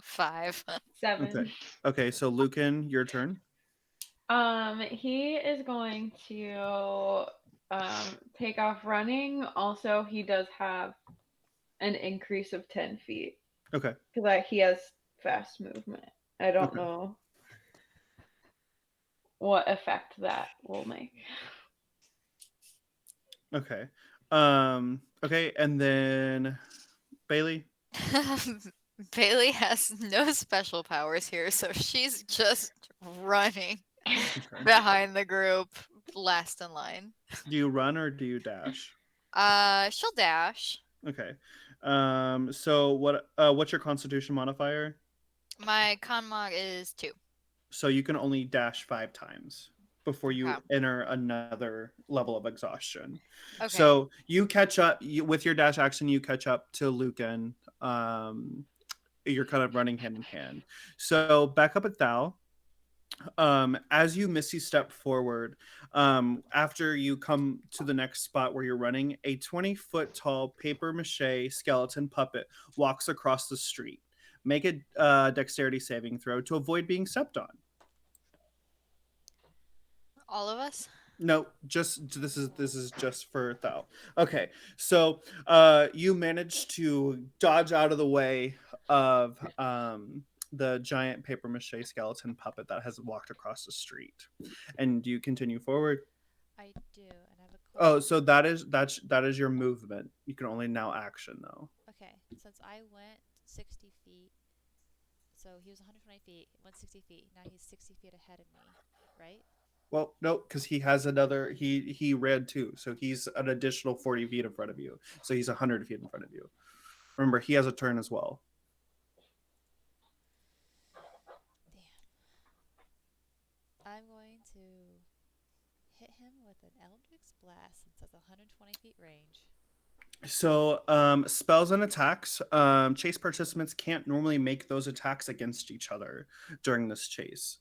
5.
7.
Okay, so Lucan, your turn.
He is going to take off running. Also, he does have an increase of 10 feet
Okay.
because he has fast movement. I don't
Okay.
know what effect that will make.
Okay. Okay, and then Bailey.
Bailey has no special powers here, so she's just running
Okay.
behind the group, last in line.
Do you run or do you dash?
She'll dash.
Okay. So what's your constitution modifier?
My con mod is 2.
So you can only dash 5 times before you
Okay.
enter another level of exhaustion.
Okay.
So you catch up with your dash action. You catch up to Lucan. You're kind of running hand in hand. So back up at Thal. As you misty step forward, after you come to the next spot where you're running, a 20-foot tall paper mache skeleton puppet walks across the street. Make a dexterity saving throw to avoid being stepped on.
All of us?
No, just this is just for Thal. Okay, so you manage to dodge out of the way of the giant paper mache skeleton puppet that has walked across the street, and you continue forward.
I do, and I have a
Oh,
question.
so that is your movement. You can only now action though.
Okay, since I went 60 feet, so he was 120 feet, went 60 feet. Now he's 60 feet ahead of me, right?
Well, no, because he has another. He ran too, so he's an additional 40 feet in front of you. So he's 100 feet in front of you. Remember, he has a turn as well.
Damn. I'm going to hit him with an Eldritch Blast since that's 120 feet range.
So spells and attacks. Chase participants can't normally make those attacks against each other during this chase.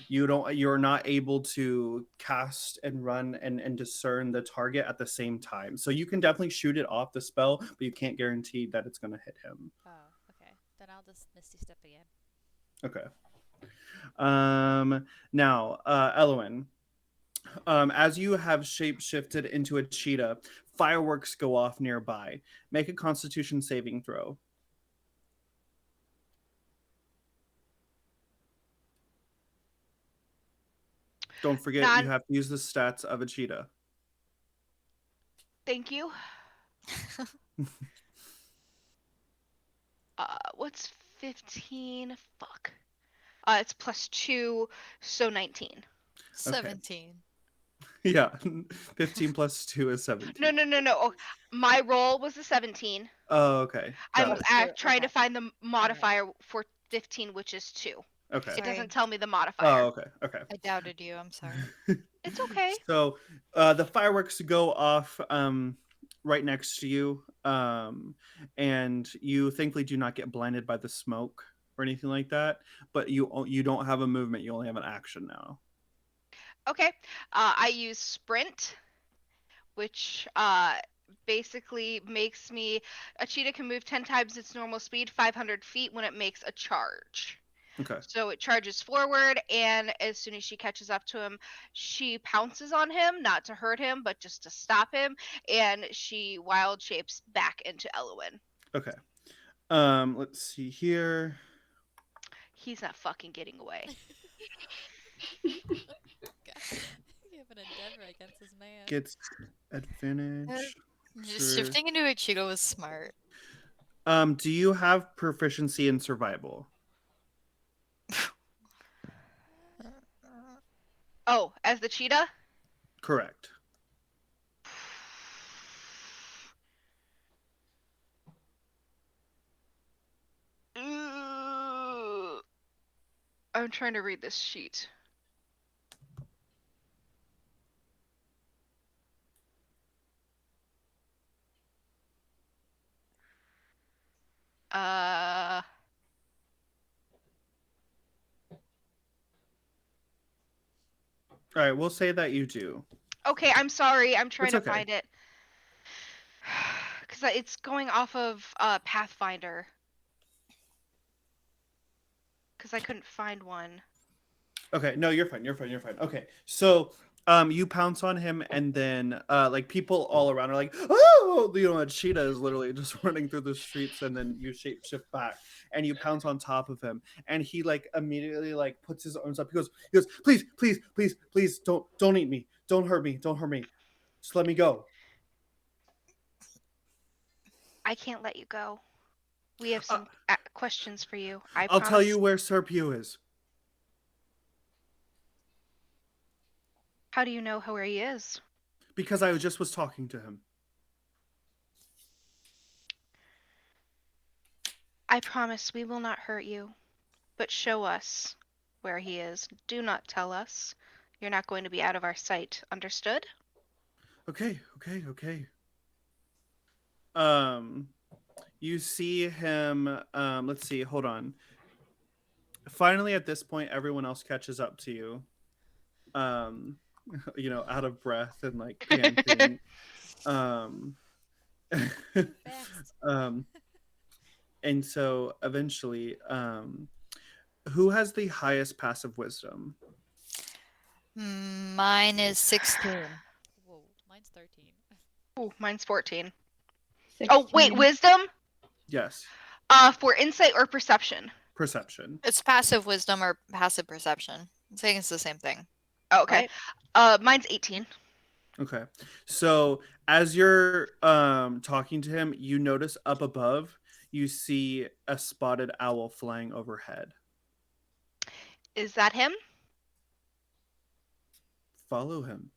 You're not able to cast and run and discern the target at the same time. So you can definitely shoot it off the spell, but you can't guarantee that it's going to hit him.
Oh, okay. Then I'll just Misty Step again.
Okay. Now, Elowen, as you have shape shifted into a cheetah, fireworks go off nearby. Make a Constitution saving throw. Don't forget, you have to use the stats of a cheetah.
Thank you. What's 15? Fuck. It's +2, so 19.
17.
Yeah, 15 plus 2 is 17.
No. Oh, my roll was a 17.
Oh, okay.
I'm trying to find the modifier for 15, which is 2.
Okay.
It doesn't tell me the
Oh,
modifier.
okay.
I doubted you. I'm sorry.
It's okay.
So the fireworks go off right next to you, and you thankfully do not get blinded by the smoke or anything like that. But you don't have a movement; you only have an action now.
Okay. I use sprint, which basically makes me a cheetah can move 10 times its normal speed, 500 feet when it makes a charge.
Okay.
So it charges forward, and as soon as she catches up to him, she pounces on him, not to hurt him, but just to stop him, and she wild shapes back into Elowen.
Okay. Let's see here.
He's not fucking getting away.
You have an endeavor against this man.
Gets advantage.
Just shifting into a cheetah was smart.
Do you have proficiency in survival?
Oh, as the cheetah?
Correct.
I'm trying to read this sheet.
All right, we'll say that you do.
Okay, I'm sorry. I'm trying
It's
to
okay.
find it. Because it's going off of Pathfinder. because I couldn't find one.
Okay, no, you're fine. You're fine. You're fine. Okay, so you pounce on him, and then like people all around are like, oh, a cheetah is literally just running through the streets, and then you shift back, and you pounce on top of him, and he like immediately like puts his arms up. He goes, please, please, please, please, don't eat me, don't hurt me, don't hurt me, just let me go.
I can't let you go. We have
Uh,
some questions for you. I
I'll tell you
promise.
where Serapio is
How do you know where he is?
because I just was talking to him.
I promise we will not hurt you, but show us where he is. Do not tell us. You're not going to be out of our sight. Understood?
Okay, okay, okay. You see him. Let's see. Hold on. Finally, at this point, everyone else catches up to you. Um, out of breath and like panting. um,
Fast.
um, and so eventually, who has the highest passive wisdom?
Mine is 16.
Whoa, mine's 13.
Ooh, mine's 14.
16.
Oh, wait, wisdom?
Yes,
For insight or perception?
perception.
It's passive wisdom or passive perception. I think it's the same thing.
Oh, okay. Mine's 18.
Okay. So as you're talking to him, you notice up above, you see a spotted owl flying overhead.
Is that him?
Follow him,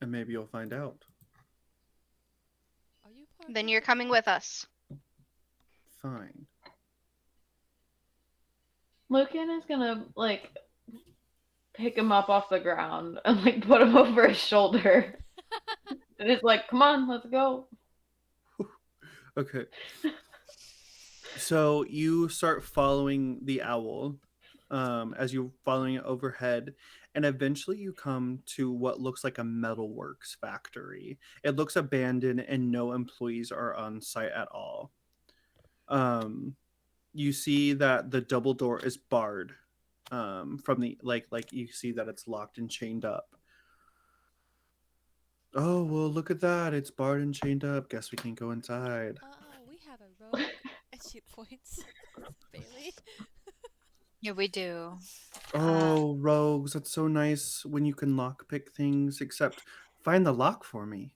and maybe you'll find out.
Are you part
Then
of
you're
the
coming
pack?
with us.
Fine.
Lucan is gonna like pick him up off the ground and like put him over his shoulder. And it's like, come on, let's go.
Okay. So you start following the owl as you're following it overhead, and eventually you come to what looks like a metalworks factory. It looks abandoned, and no employees are on site at all. You see that the double door is barred from the like you see that it's locked and chained up. Oh, well, look at that. It's barred and chained up. Guess we can go inside.
We have a rogue. And she points. Bailey.
Yeah, we do.
Oh, rogues, that's so nice when you can lockpick things, except find the lock for me.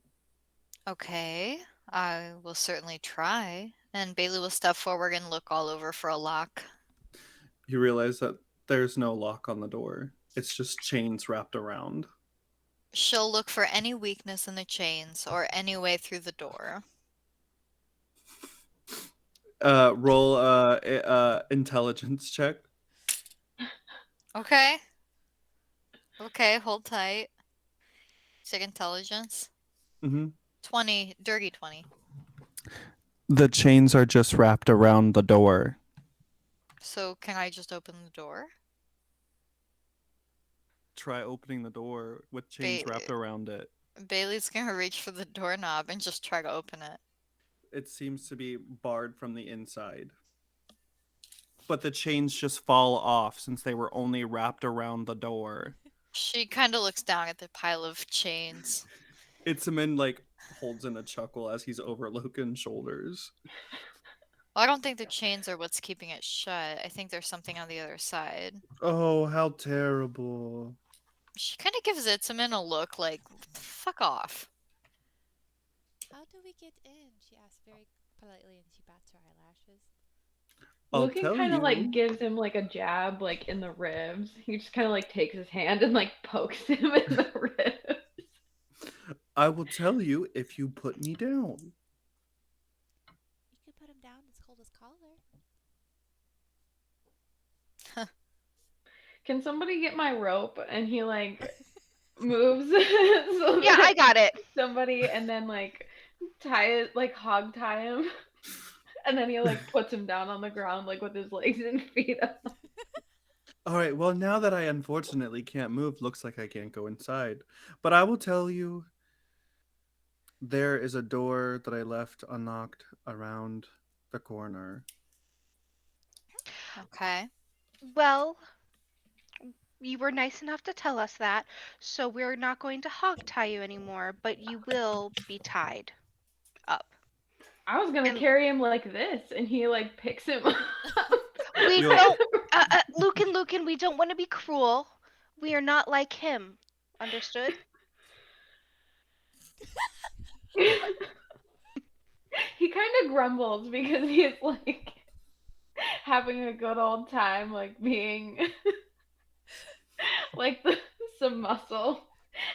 Okay, I will certainly try. And Bailey will step forward and look all over for a lock.
You realize that there's no lock on the door, it's just chains wrapped around.
She'll look for any weakness in the chains or any way through the door.
Roll intelligence check.
Okay. Okay, hold tight. Check intelligence.
Mm-hmm.
20, dirty 20.
The chains are just wrapped around the door.
So can I just open the door?
Try opening the door with chains wrapped around it.
Bailey's gonna reach for the doorknob and just try to open it.
It seems to be barred from the inside. But the chains just fall off since they were only wrapped around the door.
She kind of looks down at the pile of chains.
Intzamin like holds in a chuckle as he's over Logan's shoulders.
Well, I don't think the chains are what's keeping it shut. I think there's something on the other side.
Oh, how terrible.
She kind of gives Intzamin a look like, fuck off.
How do we get in? She asks very politely and she bats her eyelashes.
I'll
Lucan
tell
kind of
you.
like gives him like a jab like in the ribs. He just kind of like takes his hand and like pokes him in the ribs.
I will tell you if you put me down.
You could put him down and hold his collar.
Can somebody get my rope? And he like moves so
Yeah, I got it.
somebody and then like tie it, like hog tie him. And then he like puts him down on the ground like with his legs and feet up.
All right, well, now that I unfortunately can't move, looks like I can't go inside. But I will tell you, there is a door that I left unlocked around the corner.
Okay.
Well, you were nice enough to tell us that, so we're not going to hog tie you anymore, but you will be tied up.
I was gonna
And
carry him like this, and he like picks him up.
we
You'll
don't, Lucan, we don't want to be cruel. We are not like him. Understood?
He kind of grumbles because he's like having a good old time, like being like some muscle,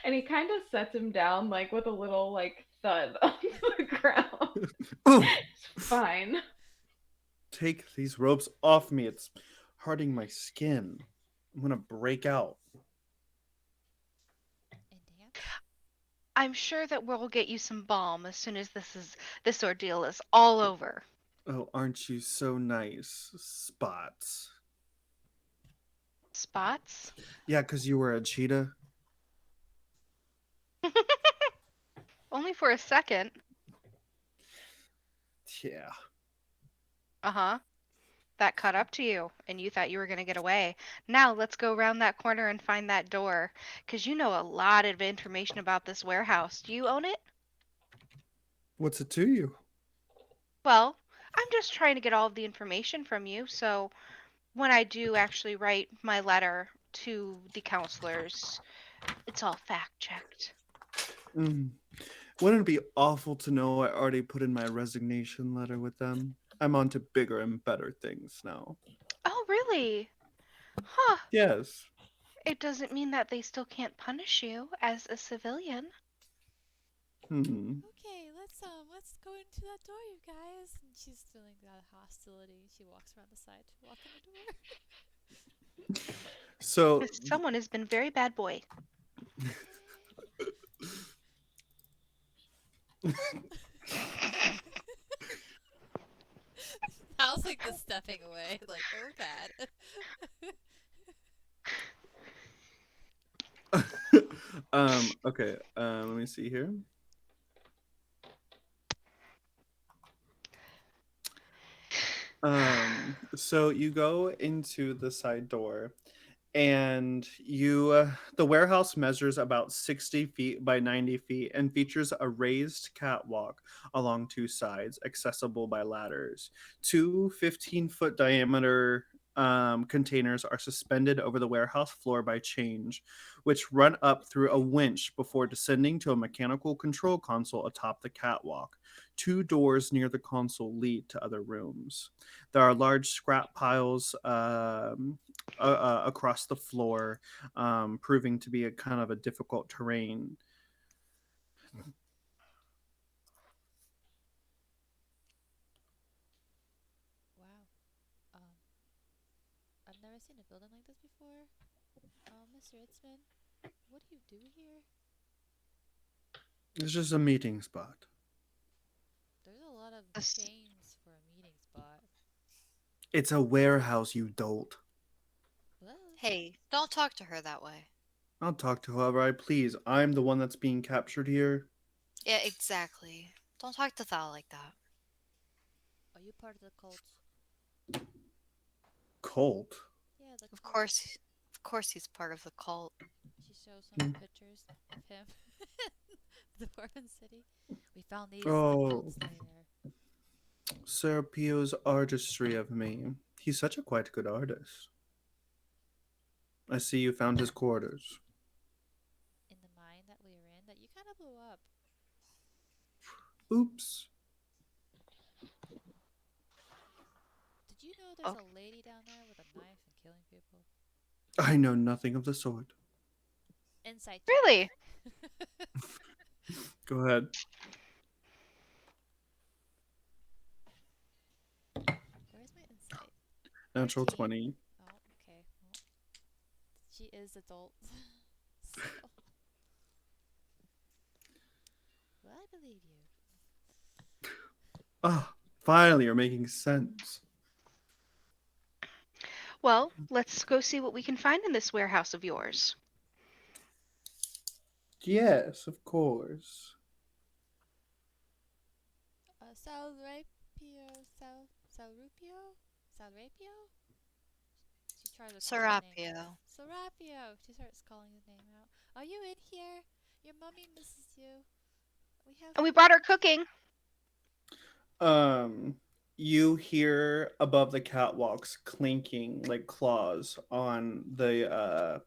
and he kind of sets him down like with a little like thud on the ground. It's fine.
take these ropes off me. It's hurting my skin. I'm gonna break out.
And dance?
I'm sure that we'll get you some balm as soon as this ordeal is all over.
Oh, aren't you so nice, Spots?
Spots?
Yeah, 'cause you were a cheetah.
Only for a second.
Yeah.
Uh-huh. That caught up to you, and you thought you were going to get away. Now let's go around that corner and find that door, because you know a lot of information about this warehouse. Do you own it?
What's it to you?
Well, I'm just trying to get all of the information from you, so when I do actually write my letter to the counselors, it's all fact checked.
Mm. Wouldn't it be awful to know I already put in my resignation letter with them? I'm on to bigger and better things now.
Oh, really? Huh.
Yes.
It doesn't mean that they still can't punish you as a civilian.
Hmm.
Okay, let's go into that door, you guys. And she's feeling that hostility. She walks around the side to walk in the door.
So,
Someone has been very bad boy.
Hal's like the stepping away, like, oh bad.
okay. Let me see here. So you go into the side door, and the warehouse measures about 60 feet by 90 feet and features a raised catwalk along two sides, accessible by ladders. Two 15-foot diameter containers are suspended over the warehouse floor by chains, which run up through a winch before descending to a mechanical control console atop the catwalk. Two doors near the console lead to other rooms. There are large scrap piles across the floor, proving to be a kind of a difficult terrain.
Wow. Um, I've never seen a building like this before. Mr. Itzman, what do you do here?
It's just a meeting spot.
There's a lot of
This-
chains for a meeting spot.
It's a warehouse, you dolt.
What?
Hey, don't talk to her that way.
I'll talk to whoever I please. I'm the one that's being captured here.
Yeah, exactly. Don't talk to Thal like that.
Are you part of the cult?
Cult?
Yeah, the
Of
cult.
course he's part of the cult.
She shows some pictures of him. The Dwarven City. We found these
Oh,
cult slayer.
Serapio's artistry of me. He's such a quite good artist. I see you found his quarters.
In the mine that we were in that you kind of blew up.
Oops.
Did you know there's
Oh.
a lady down there with a knife and killing people?
I know nothing of the sort.
Insight check.
Really?
Go ahead.
Where's my insight?
Natural
13.
20.
Oh, okay. Well, she is adult. So. Well, I believe you.
Ah, finally, you're making sense.
Well, let's go see what we can find in this warehouse of yours.
Yes, of course.
Serapio? Serapio? Serapio? She tries to call his name.
Serapio.
Serapio! She starts calling his name out. Are you in here? Your mummy misses you. We have
And we
food.
brought her cooking.
Um, you hear above the catwalks clinking like claws on the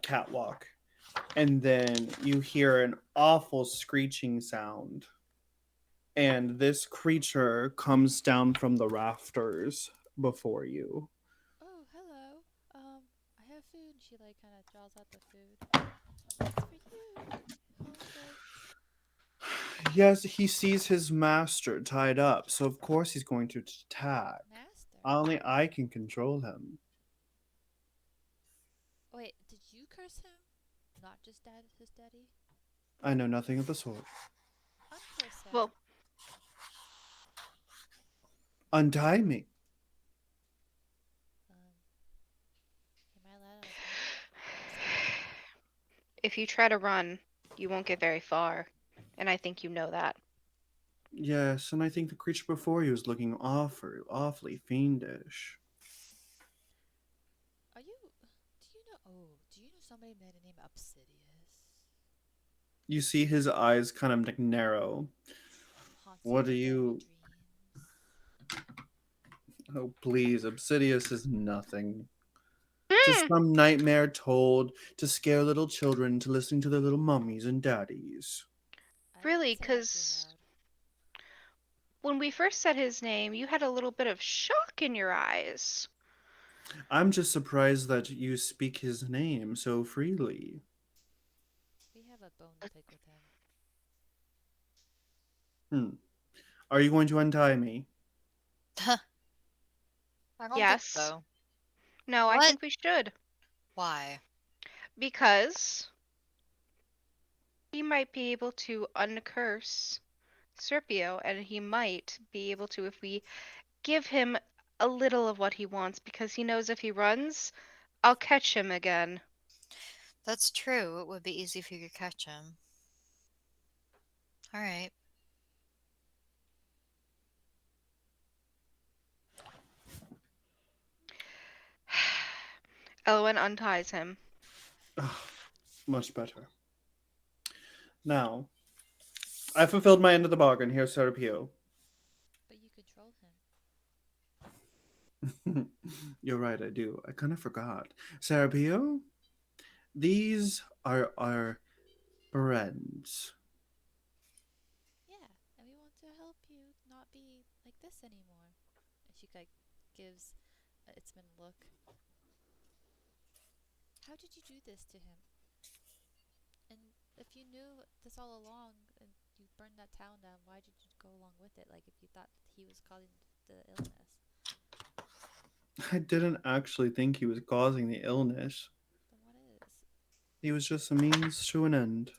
catwalk, and then you hear an awful screeching sound. And this creature comes down from the rafters before you.
Oh, hello. I have food. And she like kind of draws out the food. It's for you. Hungry.
Yes, he sees his master tied up, so of course he's going to attack.
Master.
Only I can control him.
Wait, did you curse him? Not just his daddy?
I know nothing of the sort.
Uncurse him.
Well,
Untie me.
Am I allowed to like escape?
if you try to run, you won't get very far. And I think you know that.
Yes, and I think the creature before you is looking awfully fiendish.
Are you? Do you know? Oh, do you know somebody by the name Obsidious?
You see his eyes kind of like narrow.
Haunts
What
you
do
in deadly
you?
dreams.
Oh, please, Obsidious is nothing. Just
Hmm.
some nightmare told to scare little children into listening to their little mummies and daddies.
I
Really,
wouldn't say that too
because
loud.
when we first said his name, you had a little bit of shock in your eyes.
I'm just surprised that you speak his name so freely.
We have a bone to pick with him.
Hmm. Are you going to untie me?
I don't think
Yes.
so.
No, I
What?
think we should.
Why?
Because he might be able to uncurse Serpio, and he might be able to if we give him a little of what he wants, because he knows if he runs, I'll catch him again.
That's true. It would be easy if you could catch him. All right.
Elowen unties him.
Ah, much better. Now, I fulfilled my end of the bargain. Here's Serapio.
But you control him.
You're right, I do. I kind of forgot. Serapio, these are our friends.
Yeah, and we want to help you not be like this anymore. And she like gives Intzamin a look. How did you do this to him? And if you knew this all along and you burned that town down, why did you go along with it? Like if you thought he was causing the illness,
I didn't actually think he was causing the illness.
then what is?
He was just a means to an end.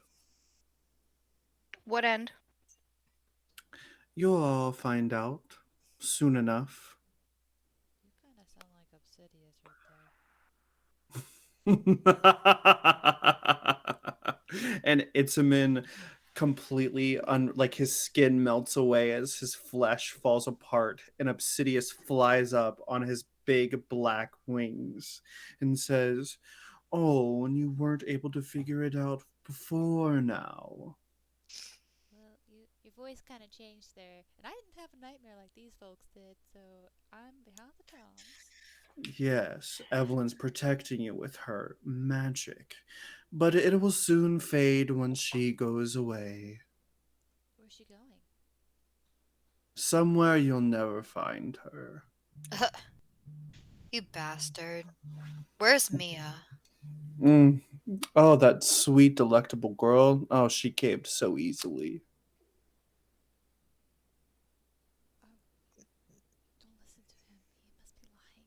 What end?
You'll all find out soon enough.
You kind of sound like Obsidious right there.
And Intzamin completely like his skin melts away as his flesh falls apart and Obsidious flies up on his big black wings and says, "Oh, and you weren't able to figure it out before now."
Well, your voice kind of changed there, and I didn't have a nightmare like these folks did, so I'm behind the drums.
Yes, Evelyn's protecting you with her magic, but it will soon fade once she goes away.
Where's she going?
Somewhere you'll never find her.
You bastard. Where's Mia?
Mm. Oh, that sweet, delectable girl. Oh, she caved so easily.
Oh, don't listen to him. He must be lying.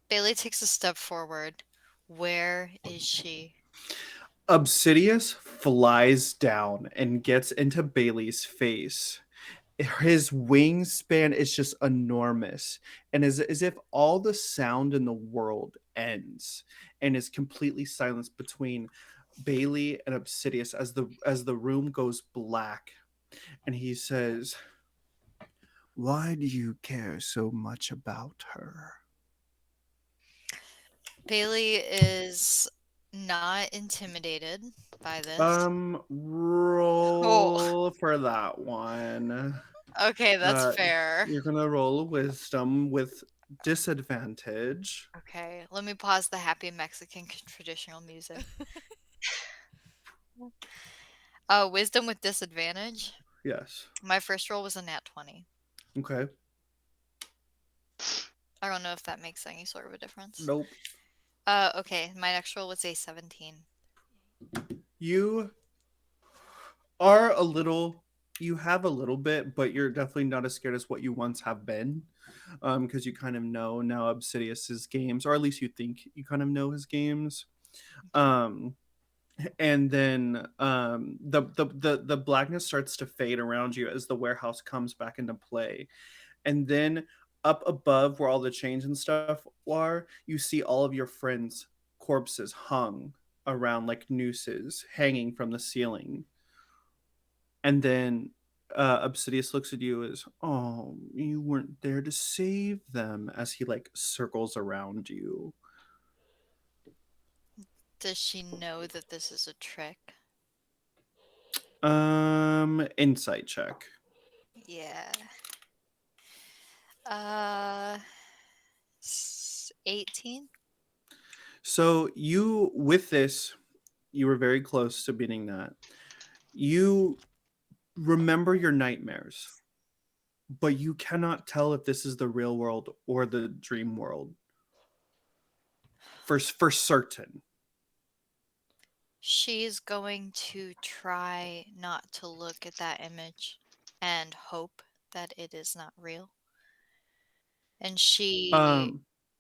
Bailey takes a step forward. Where is she?
Obsidious flies down and gets into Bailey's face. His wingspan is just enormous, and as if all the sound in the world ends and is completely silenced between Bailey and Obsidious as the room goes black, and he says, "Why do you care so much about her?"
Bailey is not intimidated by this. Oh,
Roll for that one.
okay, that's
Uh,
fair.
you're gonna roll a wisdom with disadvantage.
Okay, let me pause the happy Mexican traditional music. Wisdom with disadvantage.
Yes.
My first roll was a nat 20.
Okay.
I don't know if that makes any sort of a difference.
Nope.
Okay, my next roll was a 17.
You are a little. You have a little bit, but you're definitely not as scared as what you once have been, because you kind of know now Obsidious's games, or at least you think you kind of know his games. Um, and then the blackness starts to fade around you as the warehouse comes back into play, and then up above where all the chains and stuff are, you see all of your friends' corpses hung around like nooses hanging from the ceiling. And then Obsidious looks at you as, oh, you weren't there to save them, as he like circles around you.
Does she know that this is a trick?
Insight check.
Yeah. Uh, 18?
So you, with this, you were very close to beating that. You remember your nightmares, but you cannot tell if this is the real world or the dream world. For certain.
She's going to try not to look at that image and hope that it is not real. And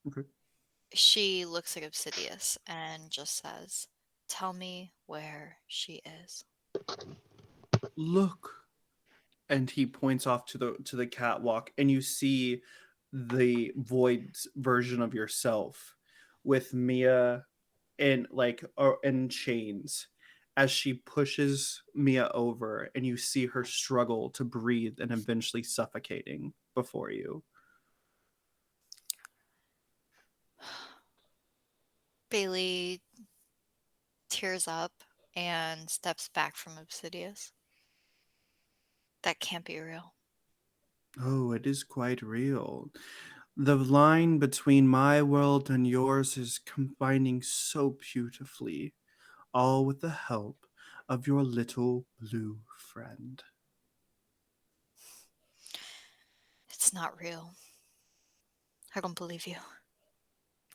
Okay.
she looks at Obsidious and just says, "Tell me where she is."
Look. And he points off to the catwalk, and you see the void version of yourself with Mia in chains as she pushes Mia over, and you see her struggle to breathe and eventually suffocating before you.
Bailey tears up and steps back from Obsidious. That can't be real.
Oh, it is quite real. The line between my world and yours is combining so beautifully, all with the help of your little blue friend.
It's not real. I don't believe you.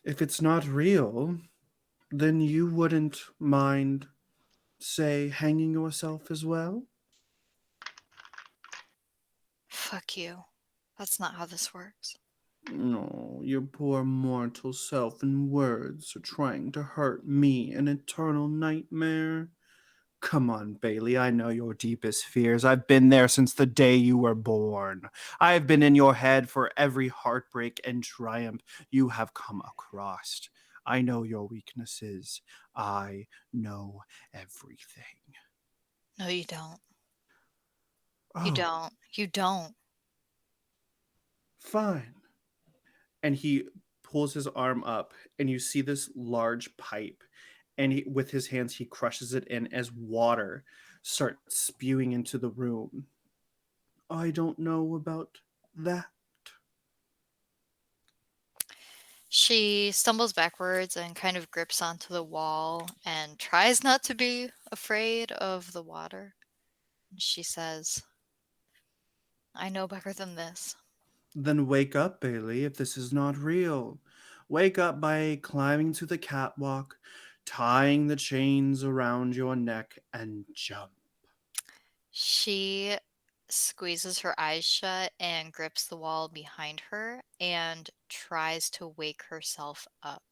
If it's not real, then you wouldn't mind, say, hanging yourself as well?
Fuck you. That's not how this works.
No, your poor mortal self and words are trying to hurt me, an eternal nightmare. Come on, Bailey, I know your deepest fears. I've been there since the day you were born. I have been in your head for every heartbreak and triumph you have come across. I know your weaknesses. I know everything.
No, you don't. You
Oh,
don't. You don't.
fine. And he pulls his arm up, and you see this large pipe, and with his hands he crushes it in as water starts spewing into the room. I don't know about that.
She stumbles backwards and kind of grips onto the wall and tries not to be afraid of the water. She says, "I know better than this."
Then wake up, Bailey, if this is not real. Wake up by climbing to the catwalk, tying the chains around your neck, and jump.
She squeezes her eyes shut and grips the wall behind her and tries to wake herself up.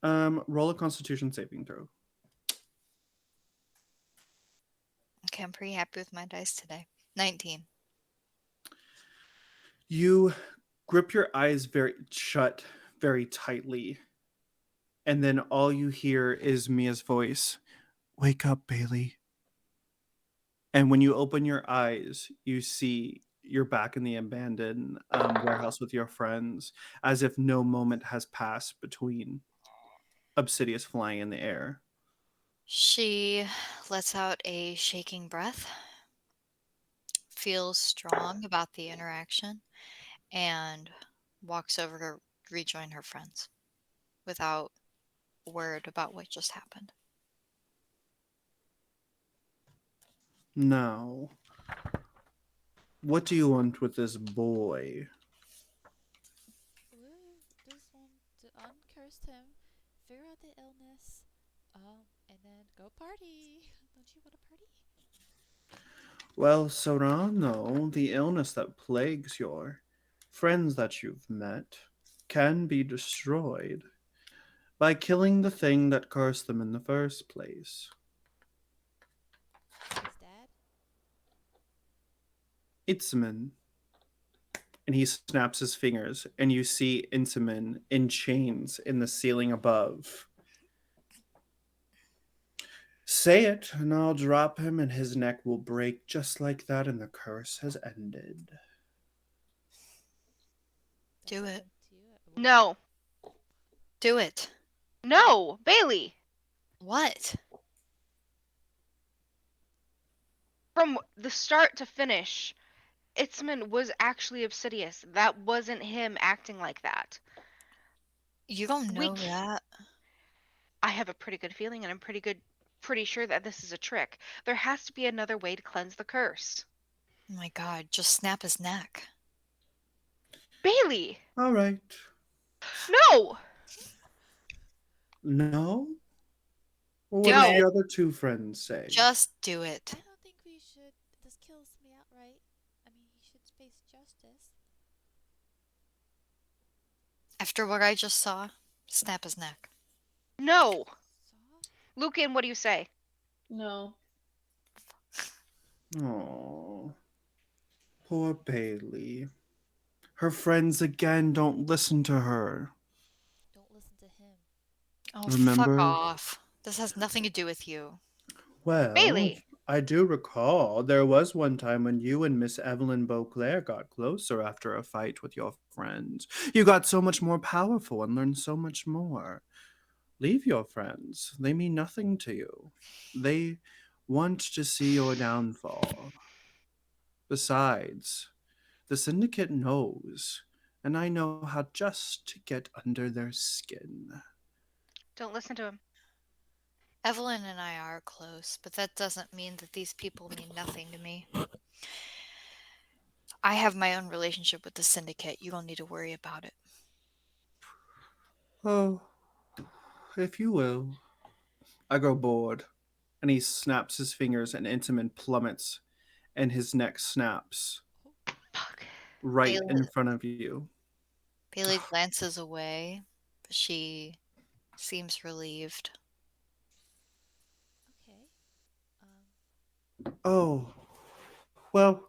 Roll a Constitution saving throw.
Okay, I'm pretty happy with my dice today. 19.
You grip your eyes very shut, very tightly, and then all you hear is Mia's voice. Wake up, Bailey. And when you open your eyes, you see you're back in the abandoned warehouse with your friends, as if no moment has passed between Obsidious flying in the air.
She lets out a shaking breath, feels strong about the interaction, and walks over to rejoin her friends without a word about what just happened.
Now, what do you want with this boy?
We just want to uncurse him, figure out the illness, and then go party. Don't you want to party?
Well, Serrano, the illness that plagues your friends that you've met can be destroyed by killing the thing that cursed them in the first place.
His dad?
Intzamin. And he snaps his fingers, and you see Intzamin in chains in the ceiling above. Say it, and I'll drop him, and his neck will break just like that, and the curse has ended.
Does
Do
that
it.
look to you?
No.
Do it.
No, Bailey.
What?
From the start to finish, Itzman was actually Obsidious. That wasn't him acting like that.
You don't
We
know
c-
that.
I have a pretty good feeling, and I'm pretty sure that this is a trick. There has to be another way to cleanse the curse.
Oh my god, just snap his neck.
Bailey!
All right.
No!
No? Well, what
Do
does
No.
it.
the other two friends say?
Just do it.
I don't think we should just kill somebody outright. I mean, he should face justice.
After what I just saw, snap his neck.
No!
Saw?
Lucan, what do you say?
No.
Oh, poor Bailey. Her friends again don't listen to her.
Don't listen to him.
Oh, fuck
Remember?
off. This has nothing to do with you.
Well,
Bailey!
I do recall there was one time when you and Miss Evelyn Beauclair got closer after a fight with your friends. You got so much more powerful and learned so much more. Leave your friends. They mean nothing to you. They want to see your downfall. Besides, the Syndicate knows, and I know how just to get under their skin.
Don't listen to him.
Evelyn and I are close, but that doesn't mean that these people mean nothing to me. I have my own relationship with the Syndicate. You don't need to worry about it.
Oh, if you will. I grow bored. And he snaps his fingers, and Intamin plummets, and his neck snaps
Fuck.
right
Bailey,
in front of you.
Bailey glances away, but she seems relieved.
Okay.
Oh, well,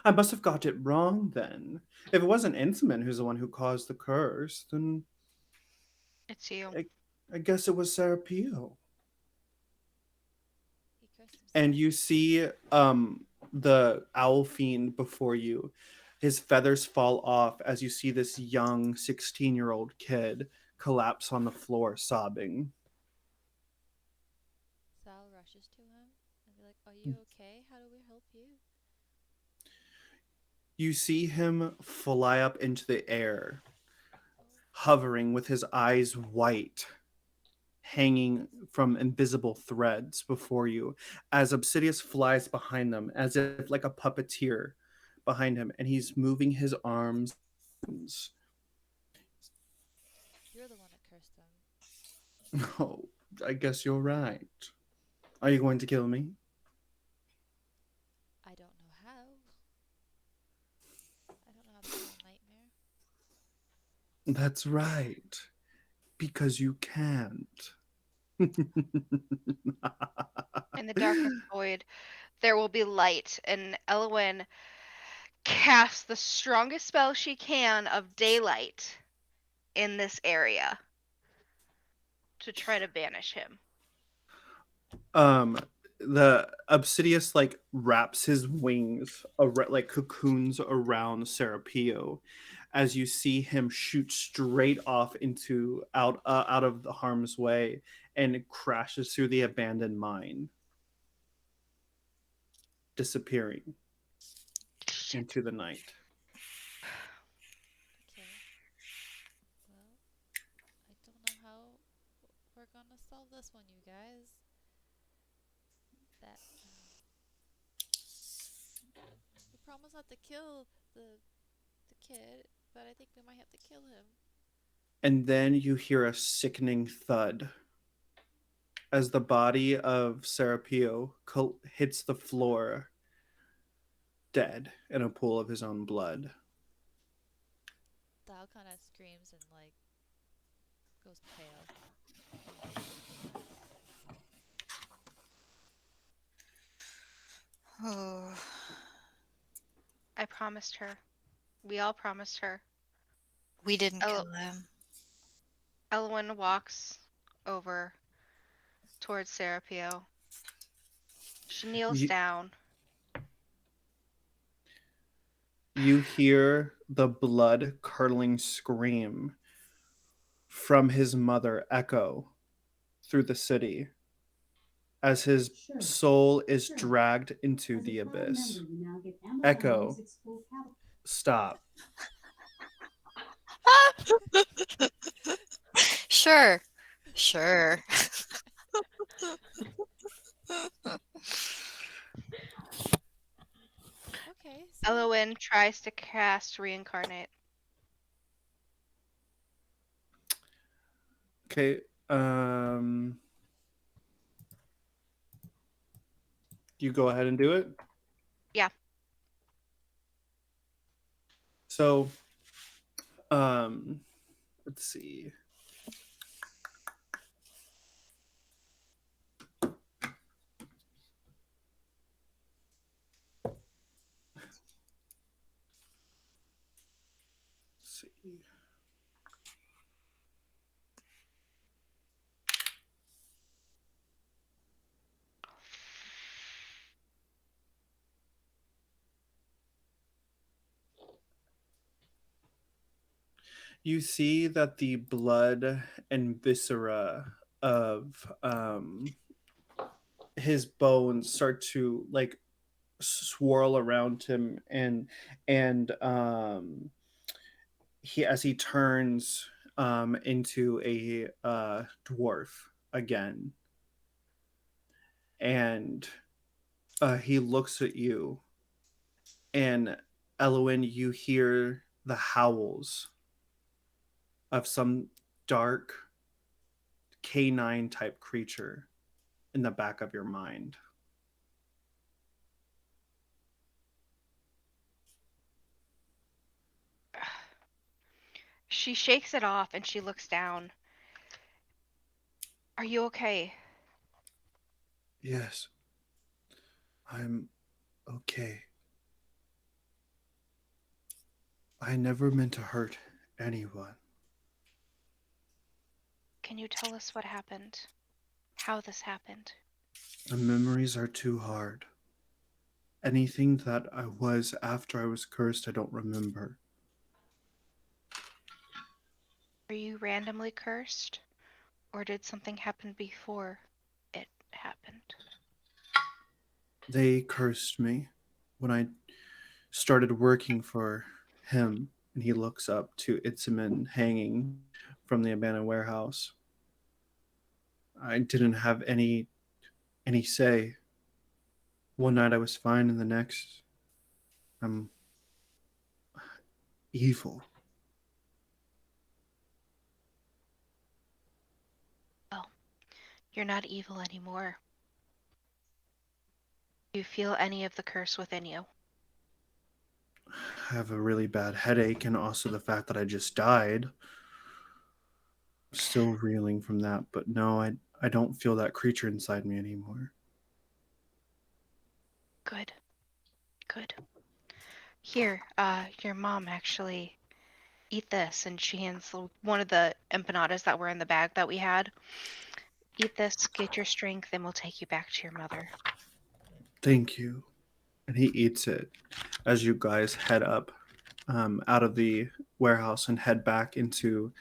I must have got it wrong then. If it wasn't Intamin who's the one who caused the curse, then
It's you.
I guess it was Serapio.
He cursed himself.
And you see the owl fiend before you. His feathers fall off as you see this young 16-year-old kid collapse on the floor sobbing.
Thal rushes to him and be like, "Are you okay? How do we help you?"
You see him fly up into the air,
Oh,
hovering with his eyes white, hanging from invisible threads before you, as Obsidious flies behind them, as if like a puppeteer behind him, and he's moving his arms.
you're the one that cursed him.
Oh, I guess you're right. Are you going to kill me?
I don't know how. I don't know how to kill a nightmare.
That's right. Because you can't.
In the darkness void, there will be light, and Elowen casts the strongest spell she can of daylight in this area to try to banish him.
um the Obsidious like wraps his wings like cocoons around Serapio, as you see him shoot straight off into out of the harm's way and crashes through the abandoned mine, disappearing into the night.
Okay. Well, I don't know how we're gonna solve this one, you guys. That we promised not to kill the kid, but I think we might have to kill him.
And then you hear a sickening thud as the body of Serapio hits the floor, dead in a pool of his own blood.
Thal kind of screams and like goes pale.
Oh,
I promised her. We all promised her.
we didn't
El-
kill him.
Elowen walks over towards Serapio. She kneels
You,
down.
you hear the blood curdling scream from his mother echo through the city as his soul is dragged into the abyss. Echo, stop.
Sure. Sure.
Okay. So
Elowen tries to cast reincarnate.
Okay. You go ahead and do it.
Yeah.
So, let's see. Let's see. You see that the blood and viscera of his bones start to like swirl around him, and he as he turns into a dwarf again, and he looks at you, and Elowen, you hear the howls of some dark canine type creature in the back of your mind.
She shakes it off and she looks down. Are you okay?
Yes, I'm okay. I never meant to hurt anyone.
Can you tell us what happened? How this happened?
The memories are too hard. Anything that I was after I was cursed, I don't remember.
Were you randomly cursed? Or did something happen before it happened?
They cursed me when I started working for him, and he looks up to Intzamin hanging from the abandoned warehouse. I didn't have any say. One night I was fine, and the next I'm evil.
Well, you're not evil anymore. Do you feel any of the curse within you?
I have a really bad headache, and also the fact that I just died. Still reeling from that, but no, I don't feel that creature inside me anymore.
Good. Good. Here, your mom actually eat this, and she hands one of the empanadas that were in the bag that we had. Eat this, get your strength, and we'll take you back to your mother.
Thank you. And he eats it as you guys head up out of the warehouse and head back into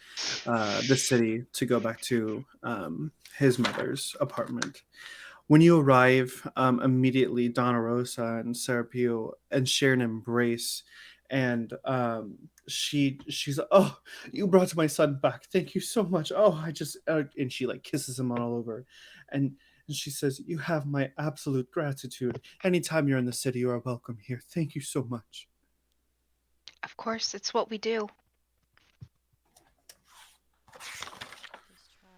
the city to go back to his mother's apartment. When you arrive, immediately Donna Rosa and Serapio and share an embrace, and she's like, "Oh, you brought my son back. Thank you so much. Oh, I just and she like kisses him all over, and she says, "You have my absolute gratitude. Anytime you're in the city, you are welcome here. Thank you so much."
Of course, it's what we do.
Just try.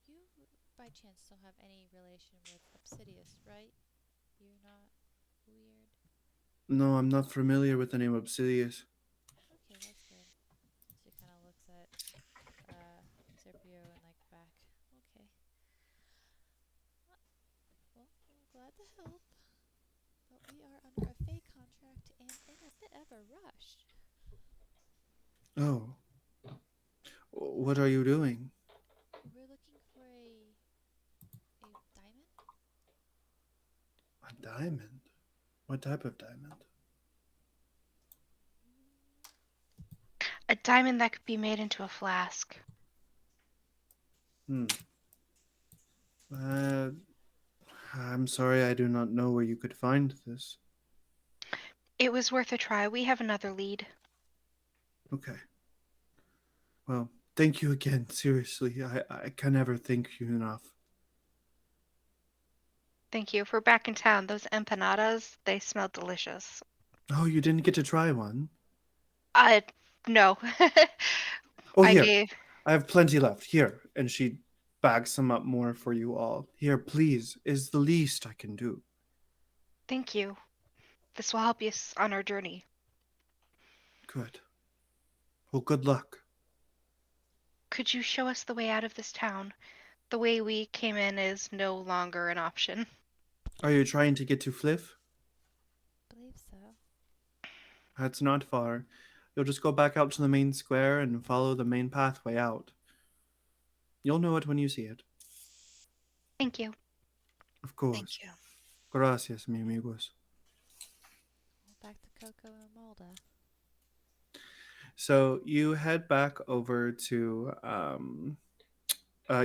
You, you by chance don't have any relation with Obsidious, right? You're not weird.
No, I'm not familiar with the name Obsidious.
Okay, that's good. She kind of looks at Serapio and like back. Okay. Well, I'm glad to help, but we are under a fake contract and in a bit of a rush.
Oh, what are you doing?
We're looking for a diamond.
A diamond. What type of diamond?
Mm,
A diamond that could be made into a flask.
Hmm. Uh, I'm sorry, I do not know where you could find this.
It was worth a try. We have another lead.
Okay. Well, thank you again. Seriously, I can never thank you enough.
Thank you. If we're back in town, those empanadas, they smell delicious.
Oh, you didn't get to try one?
I no.
Oh,
I
here.
gave.
I have plenty left. Here. And she bags some up more for you all. Here, please, is the least I can do.
Thank you. This will help us on our journey.
Good. Well, good luck.
Could you show us the way out of this town? The way we came in is no longer an option.
Are you trying to get to Fliff?
believe so.
That's not far. You'll just go back out to the main square and follow the main pathway out. You'll know it when you see it.
Thank you.
Of
Thank
course.
you.
Gracias, mi amigos.
Well, back to Coco and Malda.
So you head back over to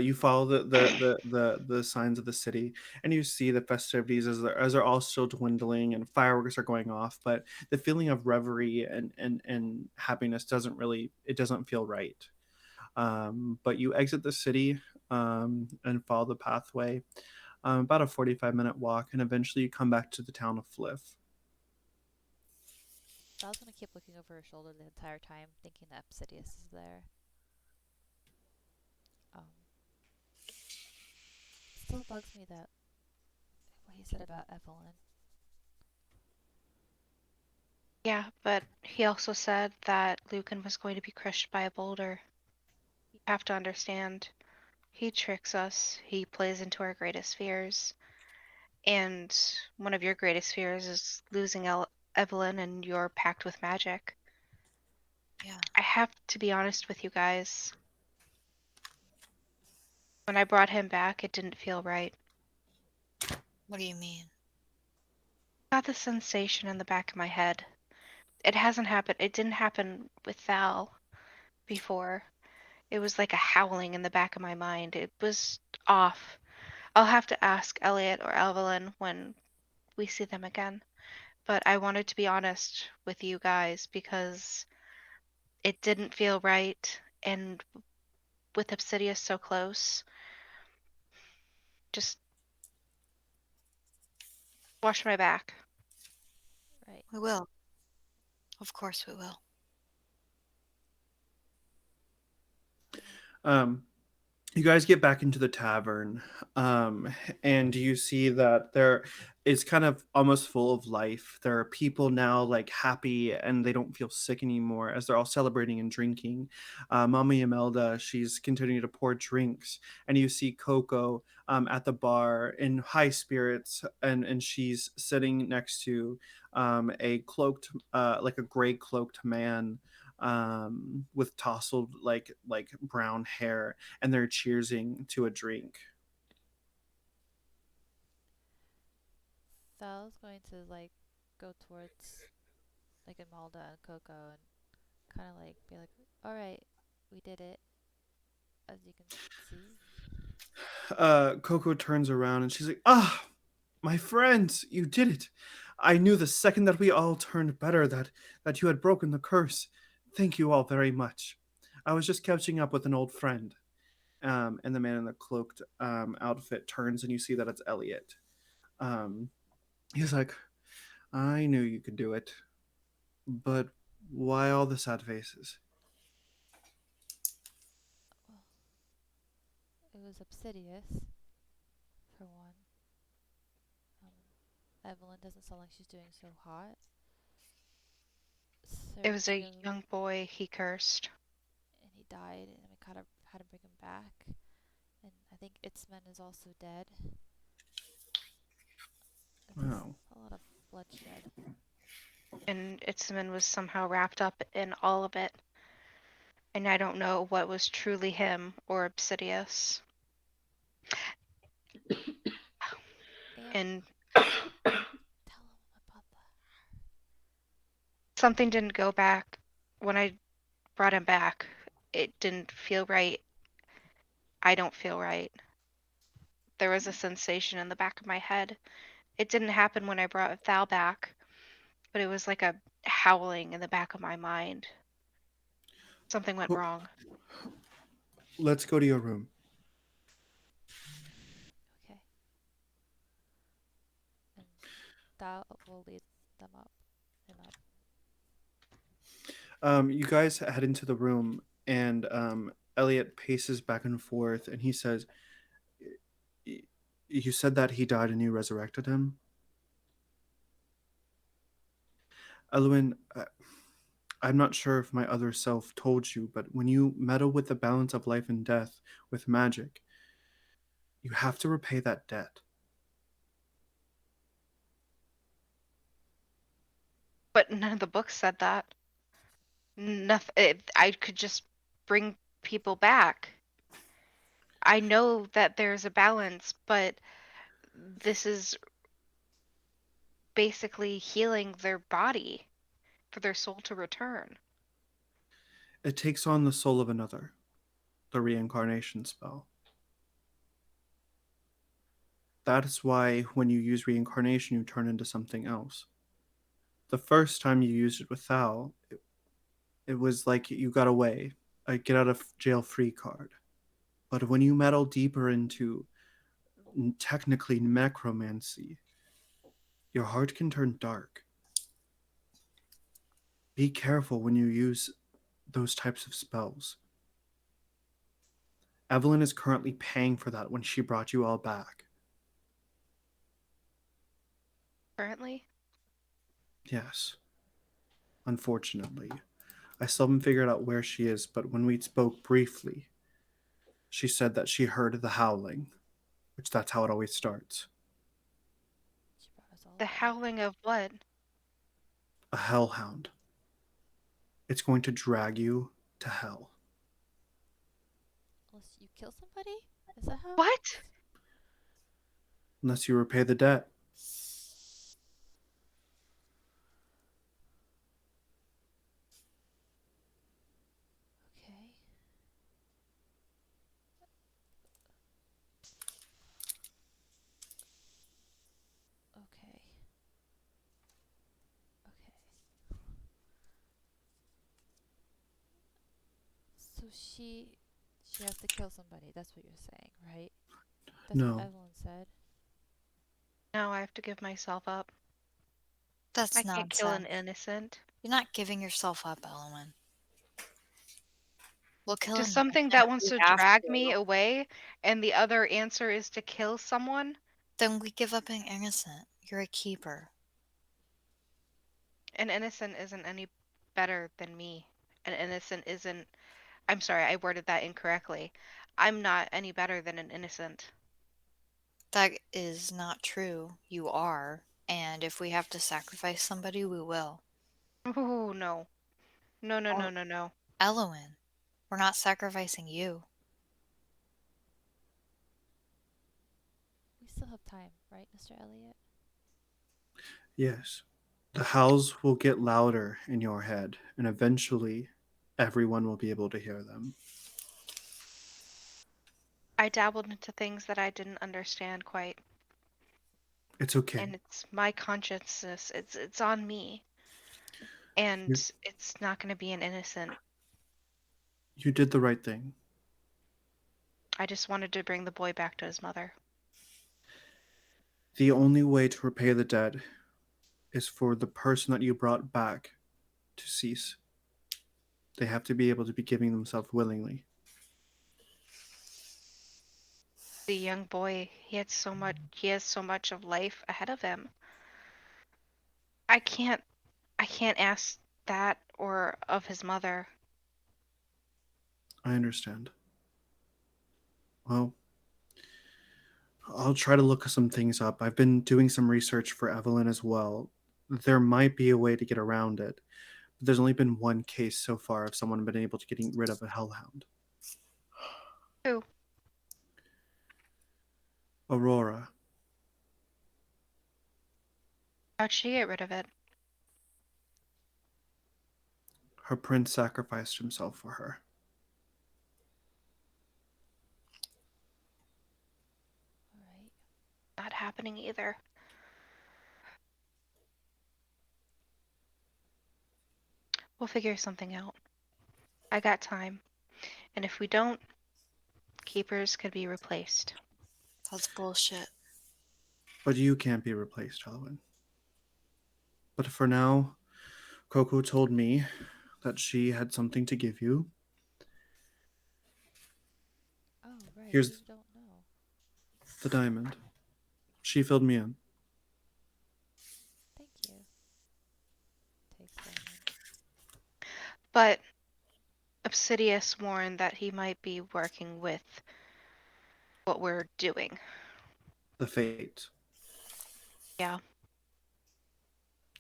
you follow the signs of the city, and you see the festivities as they're all still dwindling and fireworks are going off, but the feeling of reverie and happiness doesn't feel right. But you exit the city and follow the pathway, about a 45-minute walk, and eventually you come back to the town of Fliff.
Thal's gonna keep looking over her shoulder the entire time, thinking that Obsidious is there. Um, Still bugs me that what he said about Evelyn.
Yeah, but he also said that Lucan was going to be crushed by a boulder. You have to understand, he tricks us. He plays into our greatest fears. And one of your greatest fears is losing Evelyn and your pact with magic.
Yeah.
I have to be honest with you guys. When I brought him back, it didn't feel right.
What do you mean?
I got the sensation in the back of my head. It hasn't happened. It didn't happen with Thal before. It was like a howling in the back of my mind. It was off. I'll have to ask Eliot or Evelyn when we see them again. But I wanted to be honest with you guys because it didn't feel right. And with Obsidious so close, just watch my back.
Right.
We will. Of course we will.
Um, you guys get back into the tavern, and you see that there it's kind of almost full of life. There are people now like happy and they don't feel sick anymore as they're all celebrating and drinking. Mama Imelda, she's continuing to pour drinks, and you see Coco at the bar in high spirits, and she's sitting next to a cloaked, like a gray cloaked man with tousled like brown hair, and they're cheersing to a drink.
Thal's going to like go towards like Imelda and Coco and kind of like be like, "All right, we did it." As you can see.
Coco turns around and she's like, "Ah, my friends, you did it! I knew the second that we all turned better that you had broken the curse. Thank you all very much. I was just catching up with an old friend." And the man in the cloaked outfit turns and you see that it's Eliot. Um, he's like, "I knew you could do it, but why all the sad faces?"
Well, it was Obsidious, for one. Evelyn doesn't sound like she's doing so hot.
It was a
Serapio,
young boy he cursed.
and he died, and we kind of had to bring him back. And I think Intzamin is also dead. There's
Wow.
a lot of bloodshed.
And Itzman was somehow wrapped up in all of it. And I don't know what was truly him or Obsidious.
And
And
tell him about that.
something didn't go back when I brought him back. It didn't feel right. I don't feel right. There was a sensation in the back of my head. It didn't happen when I brought Thal back, but it was like a howling in the back of my mind. Something went
Well,
wrong.
let's go to your room.
Okay. And that will lead them up. Him up.
You guys head into the room, and Elliot paces back and forth, and he says, "You said that he died and you resurrected him?" Elowen, I'm not sure if my other self told you, but when you meddle with the balance of life and death with magic, you have to repay that debt.
But none of the books said that. Nothing. I could just bring people back. I know that there's a balance, but this is basically healing their body for their soul to return.
It takes on the soul of another, the reincarnation spell. That is why when you use reincarnation, you turn into something else. The first time you used it with Thal, it was like you got away, a get out of jail free card. But when you meddle deeper into technically necromancy, your heart can turn dark. Be careful when you use those types of spells. Evelyn is currently paying for that when she brought you all back.
Currently,
Yes, unfortunately. I still haven't figured out where she is, but when we spoke briefly, she said that she heard the howling, which that's how it always starts.
She brought us all
the
back.
howling of what?
A hellhound. It's going to drag you to hell.
Unless you kill somebody? Is that how?
What?
Unless you repay the debt.
Okay. Okay. Okay. So she has to kill somebody. That's what you're saying, right? That's what
No.
Evelyn said.
Now I have to give myself up.
That's
I can't kill an
nonsense.
innocent.
You're not giving yourself up, Elowen. We'll kill
To
an
something
innocent
that
if
wants
we
to
have
drag me
to.
away, and the other answer is to kill someone?
Then we give up an innocent. You're a keeper.
An innocent isn't any better than me. An innocent isn't. I'm sorry, I worded that incorrectly. I'm not any better than an innocent.
That is not true. You are. And if we have to sacrifice somebody, we will.
Ooh, no. No, no, no,
El-
no, no.
Elowen, we're not sacrificing you.
We still have time, right, Mr. Eliot?
Yes. The howls will get louder in your head, and eventually everyone will be able to hear them.
I dabbled into things that I didn't understand quite,
It's okay.
and it's my consciousness. It's on me, and
You,
it's not going to be an innocent.
you did the right thing.
I just wanted to bring the boy back to his mother.
The only way to repay the debt is for the person that you brought back to cease. They have to be able to be giving themselves willingly.
The young boy, he has so much of life ahead of him. I can't ask that or of his mother.
I understand. Well, I'll try to look some things up. I've been doing some research for Evelyn as well. There might be a way to get around it. But there's only been one case so far of someone been able to getting rid of a hellhound.
Who?
Aurora.
How'd she get rid of it?
Her prince sacrificed himself for her.
Alright.
Not happening either. We'll figure something out. I got time. And if we don't, keepers could be replaced.
That's bullshit.
But you can't be replaced, Elowen. But for now, Coco told me that she had something to give you.
Oh, right.
Here's
You don't know.
the diamond. She filled me in.
Thank you. Takes diamond.
But Obsidious warned that he might be working with what we're doing.
The fate.
Yeah.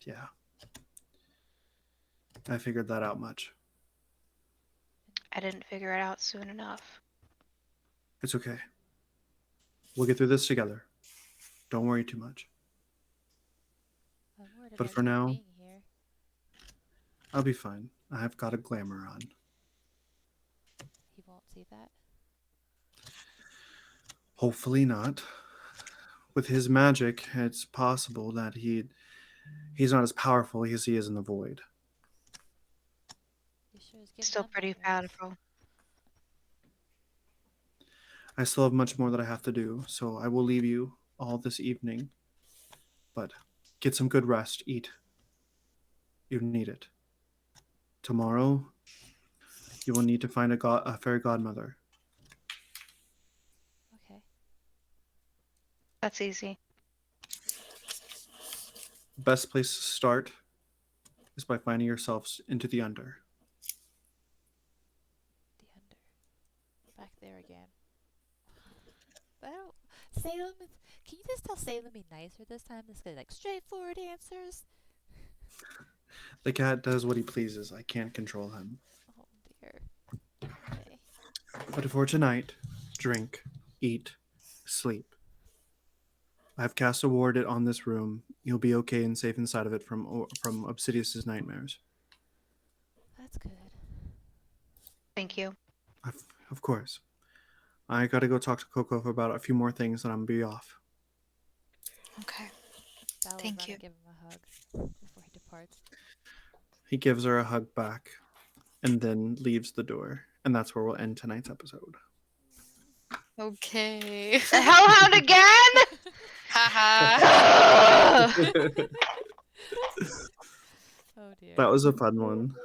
Yeah. I figured that out much.
I didn't figure it out soon enough.
It's okay. We'll get through this together. Don't worry too much.
I'm worried
But
about
for
you
now,
being here.
I'll be fine. I've got a glamour on.
He won't see that.
Hopefully not. With his magic, it's possible that he's not as powerful as he is in the void.
You sure is giving
Still
them
pretty
nightmares.
powerful.
I still have much more that I have to do, so I will leave you all this evening. But get some good rest. Eat. You need it. Tomorrow, you will need to find a fairy godmother.
Okay.
That's easy.
Best place to start is by finding yourselves into the under.
The under. Back there again. I don't. Salem, can you just tell Salem to be nicer this time? This guy like straightforward answers.
The cat does what he pleases. I can't control him.
Oh dear. Okay.
But for tonight, drink, eat, sleep. I've cast a ward on this room. You'll be okay and safe inside of it from Obsidious's nightmares.
That's good.
Thank you.
Of course. I gotta go talk to Coco about a few more things, and I'm gonna be off.
Okay.
Thal will
Thank
run
you.
and give him a hug before he departs.
He gives her a hug back, and then leaves the door. And that's where we'll end tonight's episode.
Okay.
The Hellhound again?
Haha.
Ugh.
Oh dear.
That was a fun one.